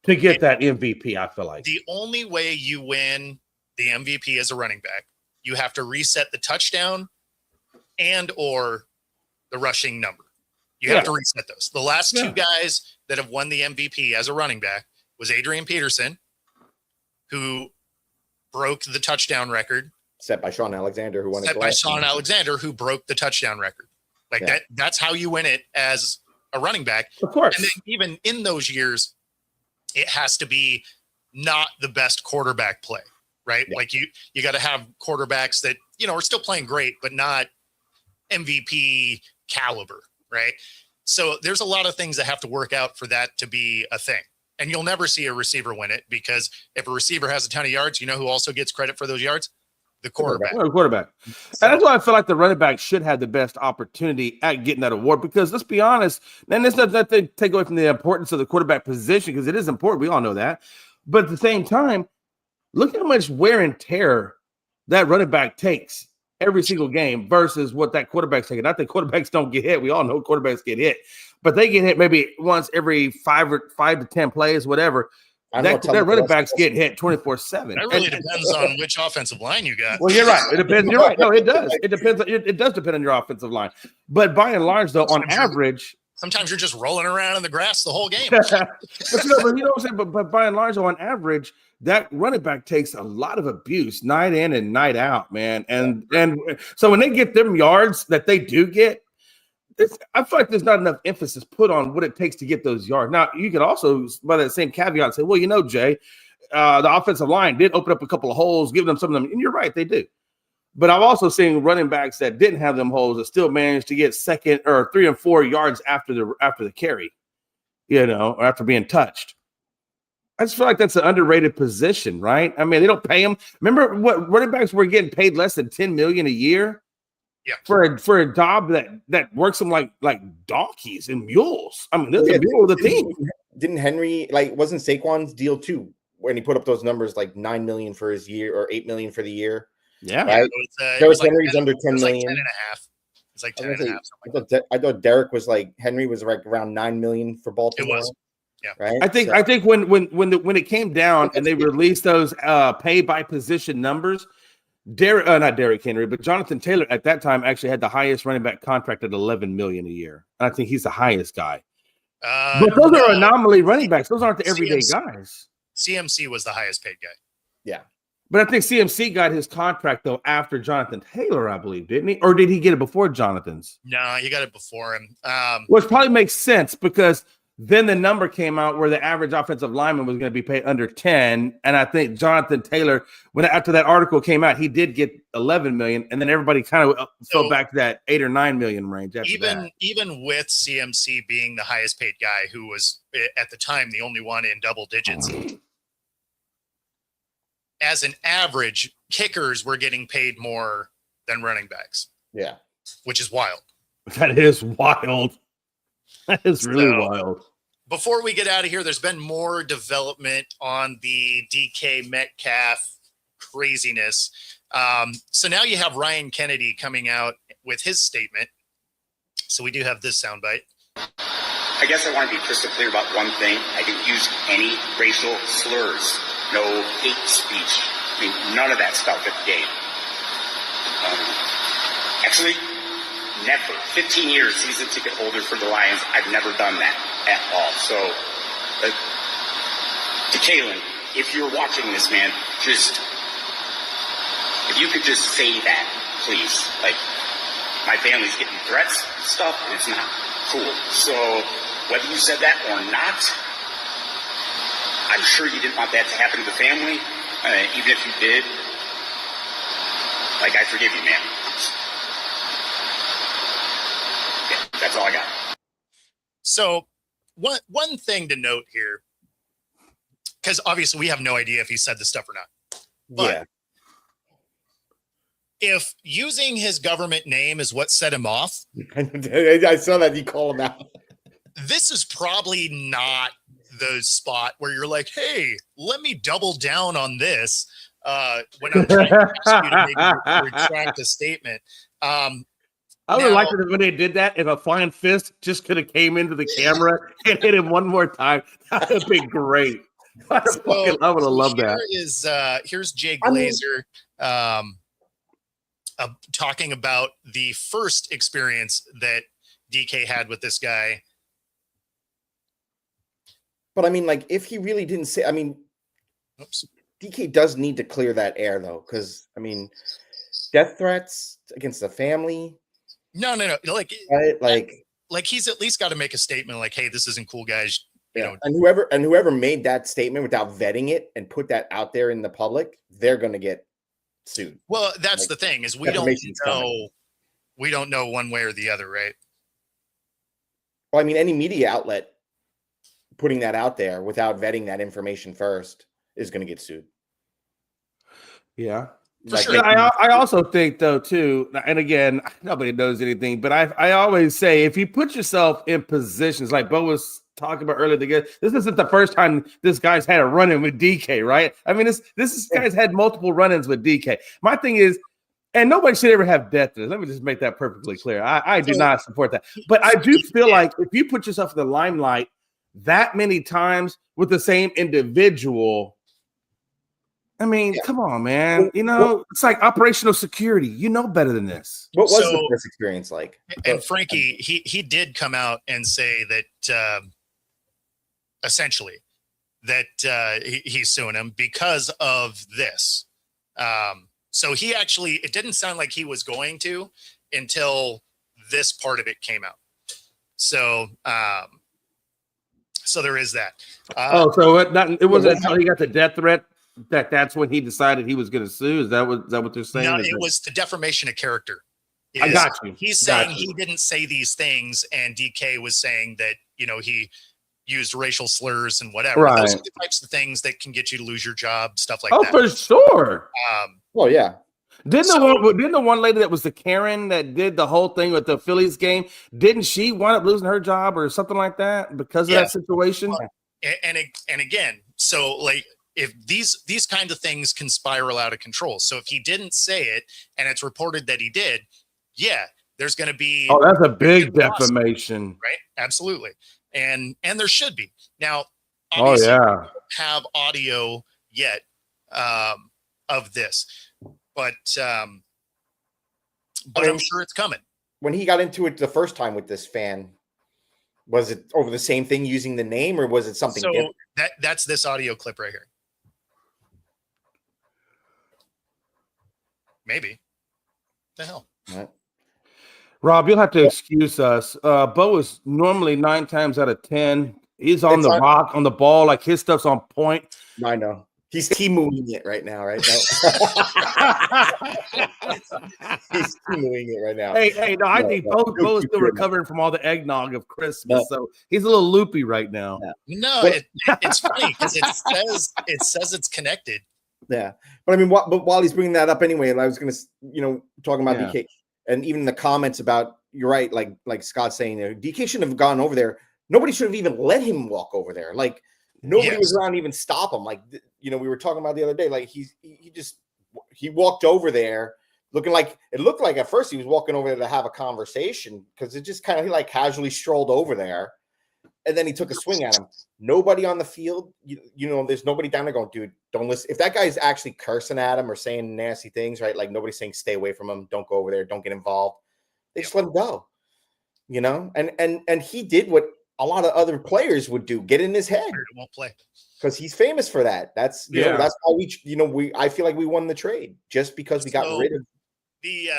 C: to get that MVP. I feel like
A: the only way you win the MVP as a running back, you have to reset the touchdown and or the rushing number. You have to reset those. The last two guys that have won the MVP as a running back was Adrian Peterson, who broke the touchdown record.
B: Set by Sean Alexander, who won it.
A: Set by Sean Alexander, who broke the touchdown record. That's how you win it as a running back.
C: Of course.
A: And then even in those years, it has to be not the best quarterback play, right?
B: Yeah.
A: Like you got to have quarterbacks that, are still playing great, but not MVP caliber, right? So there's a lot of things that have to work out for that to be a thing. And you'll never see a receiver win it, because if a receiver has a ton of yards, you know who also gets credit for those yards? The quarterback.
C: Quarterback.
A: So,
C: And that's why I feel like the running back should have the best opportunity at getting that award, because let's be honest, and this doesn't take away from the importance of the quarterback position, because it is important. We all know that. But at the same time, look how much wear and tear that running back takes every single game versus what that quarterback's taking. I think quarterbacks don't get hit. We all know quarterbacks get hit, but they get hit maybe once every 5 to 10 plays, whatever. That running backs get hit 24/7.
A: That really depends on which offensive line you got.
C: Well, you're right. It depends. You're right. No, it does. It depends. It does depend on your offensive line. But by and large, though, on average,
A: sometimes you're just rolling around in the grass the whole game.
C: but you know what I'm saying? But by and large, on average, that running back takes a lot of abuse night in and night out, man. And so when they get them yards that they do get, I feel like there's not enough emphasis put on what it takes to get those yards. Now, you could also, by that same caveat, say, well, Jay, the offensive line did open up a couple of holes, give them some of them. And you're right, they do. But I've also seen running backs that didn't have them holes that still managed to get 2nd or 3 and 4 yards after the carry, or after being touched. I just feel like that's an underrated position, right? I mean, they don't pay them. Remember what running backs were getting paid less than $10 million a year?
A: Yeah,
C: for a job that works them like donkeys and mules. I mean, there's a mule of the team.
B: Didn't Henry, wasn't Saquon's deal too, when he put up those numbers, like $9 million for his year or $8 million for the year?
C: Yeah,
B: right?
A: It was
B: Henry's
A: like
B: under 10 million.
A: 10 and a half. It's like 10 and a half.
B: I thought Derek was Henry was around 9 million for Baltimore.
A: It was. Yeah,
B: right.
C: I think when it came down and they released those pay by position numbers, not Derrick Henry, but Jonathan Taylor at that time actually had the highest running back contract at $11 million a year. And I think he's the highest guy. But those are anomaly running backs. Those aren't the everyday guys.
A: CMC was the highest paid guy.
B: Yeah.
C: But I think CMC got his contract, though, after Jonathan Taylor, I believe, didn't he? Or did he get it before Jonathan's?
A: No, he got it before him.
C: Which probably makes sense, because then the number came out where the average offensive lineman was going to be paid under 10. And I think Jonathan Taylor, after that article came out, he did get 11 million. And then everybody kind of fell back to that 8 or 9 million range.
A: Even with CMC being the highest paid guy, who was at the time the only one in double digits, as an average, kickers were getting paid more than running backs.
B: Yeah.
A: Which is wild.
C: That is wild. That is really wild.
A: Before we get out of here, there's been more development on the DK Metcalf craziness. So now you have Ryan Kennedy coming out with his statement. So we do have this soundbite.
D: I guess I want to be crystal clear about one thing. I didn't use any racial slurs, no hate speech. I mean, none of that stuff at the game. Actually, never. 15 years season ticket holder for the Lions. I've never done that at all. So, to Kalen, if you're watching this, man, if you could just say that, please. My family's getting threats and stuff, and it's not cool. So, whether you said that or not, I'm sure you didn't want that to happen to the family. Even if you did, I forgive you, man. That's all I got.
A: So one thing to note here, because obviously we have no idea if he said this stuff or not. But if using his government name is what set him off,
B: I saw that you call him out.
A: This is probably not the spot where you're like, hey, let me double down on this when I'm trying to ask you to maybe retract a statement.
C: I would have liked it when they did that. If a flying fist just could have came into the camera and hit him one more time, that would be great. I would have loved that.
A: Here's Jay Glazer talking about the first experience that DK had with this guy.
B: But I mean, if he really didn't say, DK does need to clear that air though, because death threats against the family.
A: No.
B: Right?
A: He's at least got to make a statement hey, this isn't cool, guys.
B: Yeah.
A: know,
B: And whoever made that statement without vetting it and put that out there in the public, they're going to get sued.
A: well, that's
B: Like,
A: the thing is
B: defamation's coming.
A: we don't know one way or the other, right?
B: Well, I mean, any media outlet putting that out there without vetting that information first is going to get sued.
C: Yeah.
A: For sure.
C: Yeah, I also think though too, and again, nobody knows anything, but I always say if you put yourself in positions like Bo was talking about earlier, this isn't the first time this guy's had a run-in with DK, right? I mean, this guy's had multiple run-ins with DK. My thing is, and nobody should ever have death threats. Let me just make that perfectly clear. I do not support that, but I do feel like if you put yourself in the limelight that many times with the same individual. I mean, come on, man. You know, it's like operational security. You know better than this.
B: What was the first experience like?
A: And Frankie, he did come out and say that essentially that he's suing him because of this. So he actually, it didn't sound like he was going to until this part of it came out. So, so there is that.
C: So it wasn't until he got the death threat that's when he decided he was going to sue. Is that what they're saying?
A: No, it was the defamation of character.
C: I got you.
A: He's saying he didn't say these things, and DK was saying that, you know, he used racial slurs and whatever.
C: Right.
A: Those are the types of things that can get you to lose your job, stuff like
C: that.
A: that.
C: For sure.
B: Well, yeah.
C: Didn't the one lady that was the Karen that did the whole thing with the Phillies game, didn't she wind up losing her job or something like that because of that situation?
A: And again, so like, if these kinds of things can spiral out of control. So if he didn't say it and it's reported that he did, there's going to be.
C: Oh, that's a big defamation,
A: right? Absolutely, and there should be. Now, obviously, we don't have audio yet of this, but I'm sure it's coming.
B: When he got into it the first time with this fan, was it over the same thing using the name, or was it something different?
A: That's this audio clip right here. Maybe. The hell.
B: Right.
C: Rob, you'll have to excuse us. Bo is normally 9 times out of 10. He's on rock, on the ball, like his stuff's on point.
B: I know. He's T-mooing it right now, right? He's T-mooing it right now.
C: Hey, no, I think Bo is still recovering from all the eggnog of Christmas, so he's a little loopy right now.
A: No, it's funny because it says it's connected.
B: Yeah, but I mean, but while he's bringing that up anyway, I was going to, talking about DK and even the comments about, you're right, like Scott saying, DK shouldn't have gone over there. Nobody should have even let him walk over there. Like nobody was around to even stop him. Like, we were talking about the other day, like he walked over there looking like, it looked like at first he was walking over there to have a conversation, because it just kind of, he like casually strolled over there. And then he took a swing at him. Nobody on the field, there's nobody down there going, dude, don't listen. If that guy's actually cursing at him or saying nasty things, right? Like nobody's saying stay away from him, don't go over there, don't get involved. They just let him go, And he did what a lot of other players would do: get in his head.
A: It won't play
B: because he's famous for that. That's that's why I feel like we won the trade just because we got rid of
A: the.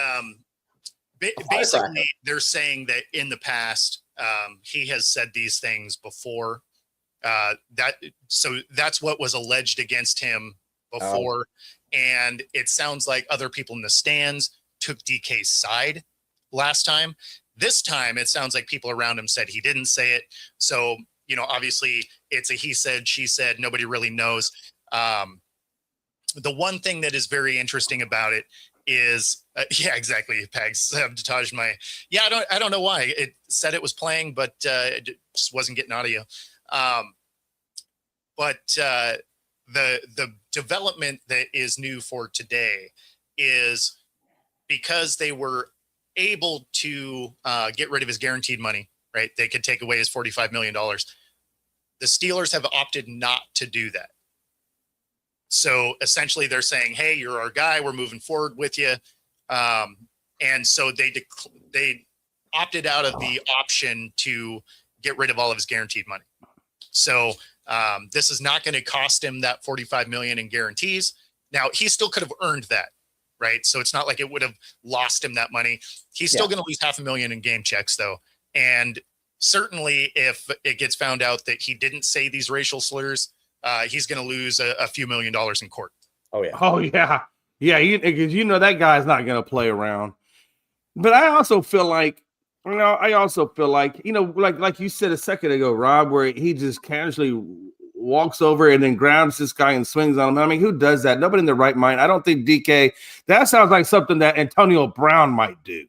A: Basically, they're saying that in the past, he has said these things before. So that's what was alleged against him before, and it sounds like other people in the stands took DK's side last time. This time, it sounds like people around him said he didn't say it. So obviously, it's a he said, she said. Nobody really knows. The one thing that is very interesting about it is exactly. Pags sabotaged my I don't know why it said it was playing, but it just wasn't getting audio. But the development that is new for today is because they were able to get rid of his guaranteed money, right? They could take away his $45 million. The Steelers have opted not to do that. So essentially they're saying, hey, you're our guy. We're moving forward with you. And so they opted out of the option to get rid of all of his guaranteed money. So this is not going to cost him that $45 million in guarantees. Now, he still could have earned that, right? So it's not like it would have lost him that money. He's still going to lose $500,000 in game checks, though. And certainly if it gets found out that he didn't say these racial slurs, he's going to lose a few $1 million in court.
B: Oh yeah.
C: Oh yeah, yeah. You know that guy's not going to play around. But I also feel like, like you said a second ago, Rob, where he just casually walks over and then grabs this guy and swings on him. I mean, who does that? Nobody in their right mind. I don't think DK. That sounds like something that Antonio Brown might do,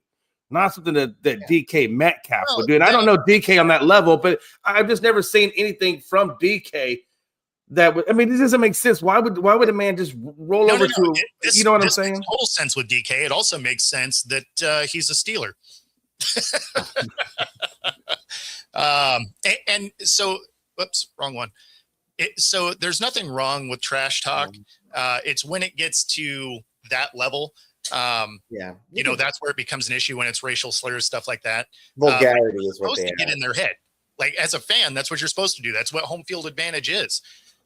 C: not something that DK Metcalf would do. And I don't know DK on that level, but I've just never seen anything from DK that would. I mean, this doesn't make sense. Why would a man just roll over to? You know what I'm saying?
A: Makes total sense with DK. It also makes sense that he's a Steeler. And so, whoops, wrong one. So there's nothing wrong with trash talk. It's when it gets to that level. You know, that's where it becomes an issue when it's racial slurs, stuff like that.
B: Vulgarity is what
A: supposed
B: they
A: to get in their head. Like as a fan, that's what you're supposed to do. That's what home field advantage is.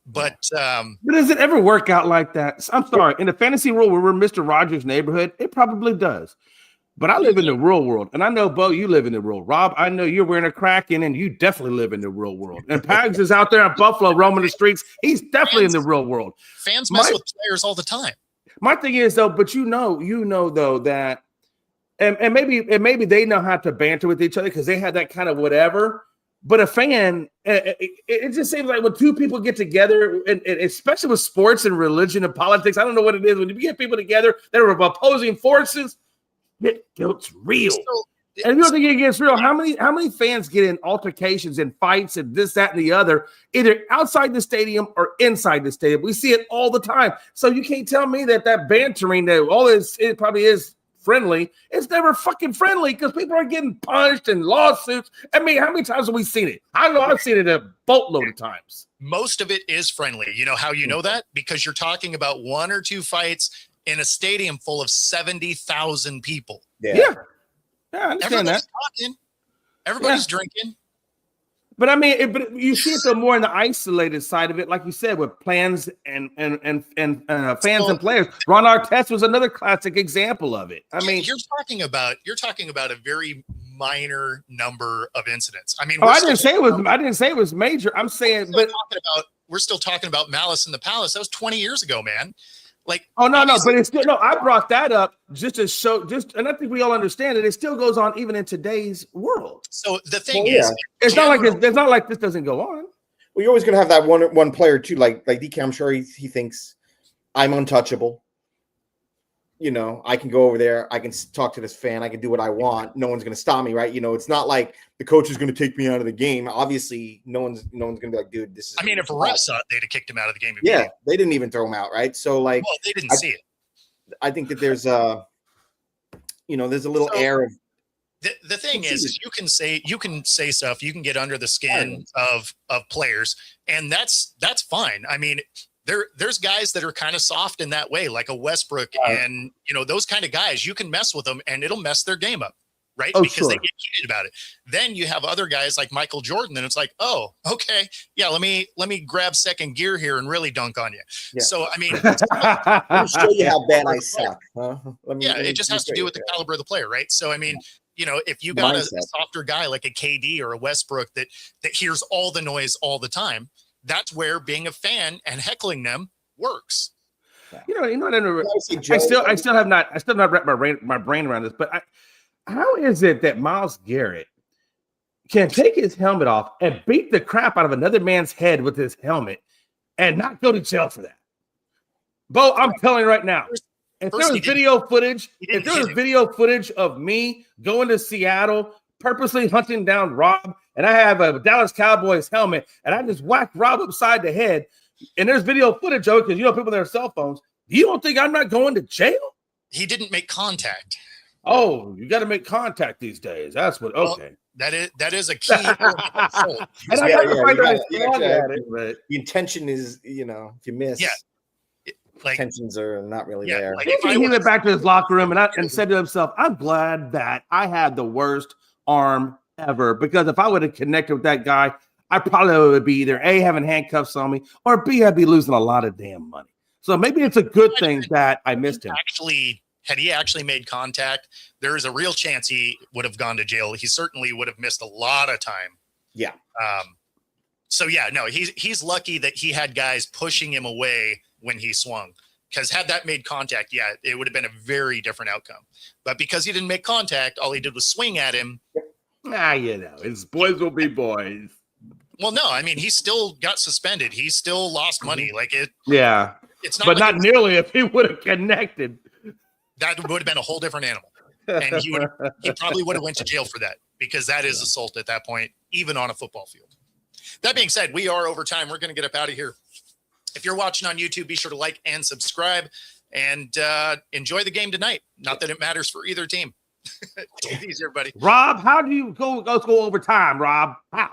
A: But
C: does it ever work out like that? I'm sorry. In the fantasy world where we're Mr. Rogers' neighborhood, it probably does. But I live in the real world, and I know, Bo, you live in the real. Rob, I know you're wearing a Kraken, and you definitely live in the real world. And Pags is out there in Buffalo roaming the streets. He's definitely in the real world.
A: Fans mess with players all the time.
C: My thing is, though, but you know, though, that and maybe they know how to banter with each other because they had that kind of whatever. But a fan, it just seems like when two people get together, and especially with sports and religion and politics, I don't know what it is. When you get people together that are of opposing forces, it gets real. And if you don't think it gets real, how many fans get in altercations and fights and this, that, and the other, either outside the stadium or inside the stadium? We see it all the time. So you can't tell me that bantering, that all this, it probably is friendly. It's never fucking friendly because people are getting punched and lawsuits. I mean, how many times have we seen it? I know I've seen it a boatload of times.
A: Most of it is friendly. You know how you know that? Because you're talking about one or two fights in a stadium full of 70,000 people.
C: Yeah, I understand
A: Everybody's
C: that.
A: talking. Everybody's drinking.
C: But I mean, but you see it though more in the isolated side of it, like you said, with plans and fans and players. Ron Artest was another classic example of it. I mean,
A: you're talking about a very minor number of incidents. I mean,
C: I didn't say it was major. I'm saying, but
A: we're still talking about Malice in the Palace. That was 20 years ago, man. Like,
C: no, but it's still I brought that up just to show, and I think we all understand it. It still goes on even in today's world.
A: So the thing is,
C: it's not like this doesn't go on.
B: Well, you're always gonna have that one player too, like DK. I'm sure he thinks I'm untouchable. You know, I can go over there, I can talk to this fan, I can do what I want. No one's gonna stop me, right? You know, it's not like the coach is gonna take me out of the game. Obviously, no one's gonna be like, dude, this is.
A: I mean, if a ref saw it, they'd have kicked him out of the game.
B: Yeah, they didn't even throw him out, right? So, like,
A: well, they didn't see it.
B: I think that there's a little air of.
A: The thing is, you can say stuff, you can get under the skin of players, and that's fine. I mean, there's guys that are kind of soft in that way, like a Westbrook, and those kind of guys. You can mess with them, and it'll mess their game up, right? Because they get heated about it. Then you have other guys like Michael Jordan, and it's like, oh, okay, yeah, let me grab second gear here and really dunk on you. Yeah. So I mean,
B: I'm sure you how bad I suck. Huh?
A: It just has to do with the caliber of the player, right? So I mean. If you got a softer guy like a KD or a Westbrook that hears all the noise all the time, that's where being a fan and heckling them works.
C: I still have not wrapped my brain around this. But how is it that Myles Garrett can take his helmet off and beat the crap out of another man's head with his helmet and not go to jail for that? Bo, I'm telling you right now. If there was video footage of me going to Seattle, purposely hunting down Rob, and I have a Dallas Cowboys helmet, and I just whacked Rob upside the head, and there's video footage of it because people with their cell phones, you don't think I'm not going to jail?
A: He didn't make contact.
C: Oh, you got to make contact these days. That's what. Okay.
A: Well, that is a key.
B: The intention is, if you miss.
A: Yeah.
B: Tensions are not really there.
C: Like he went back to his locker room and said to himself, I'm glad that I had the worst arm ever, because if I would have connected with that guy, I probably would be either A, having handcuffs on me, or B, I'd be losing a lot of damn money. So maybe it's a good thing that I missed him.
A: Actually had he actually made contact, there is a real chance he would have gone to jail. He certainly would have missed a lot of time.
B: Yeah.
A: So yeah, no, he's lucky that he had guys pushing him away when he swung. Because had that made contact, yeah, it would have been a very different outcome. But because he didn't make contact, all he did was swing at him.
C: It's boys will be boys.
A: Well, no, I mean, he still got suspended. He still lost money. Like
C: Yeah.
A: it's not.
C: But
A: like
C: not nearly if he would have connected.
A: that would have been a whole different animal, and he probably would have went to jail for that because that is assault at that point, even on a football field. That being said, we are over time. We're going to get up out of here. If you're watching on YouTube, be sure to like and subscribe and enjoy the game tonight. Not that it matters for either team. Take it easy, everybody.
C: Rob, how do you go overtime, Rob? How?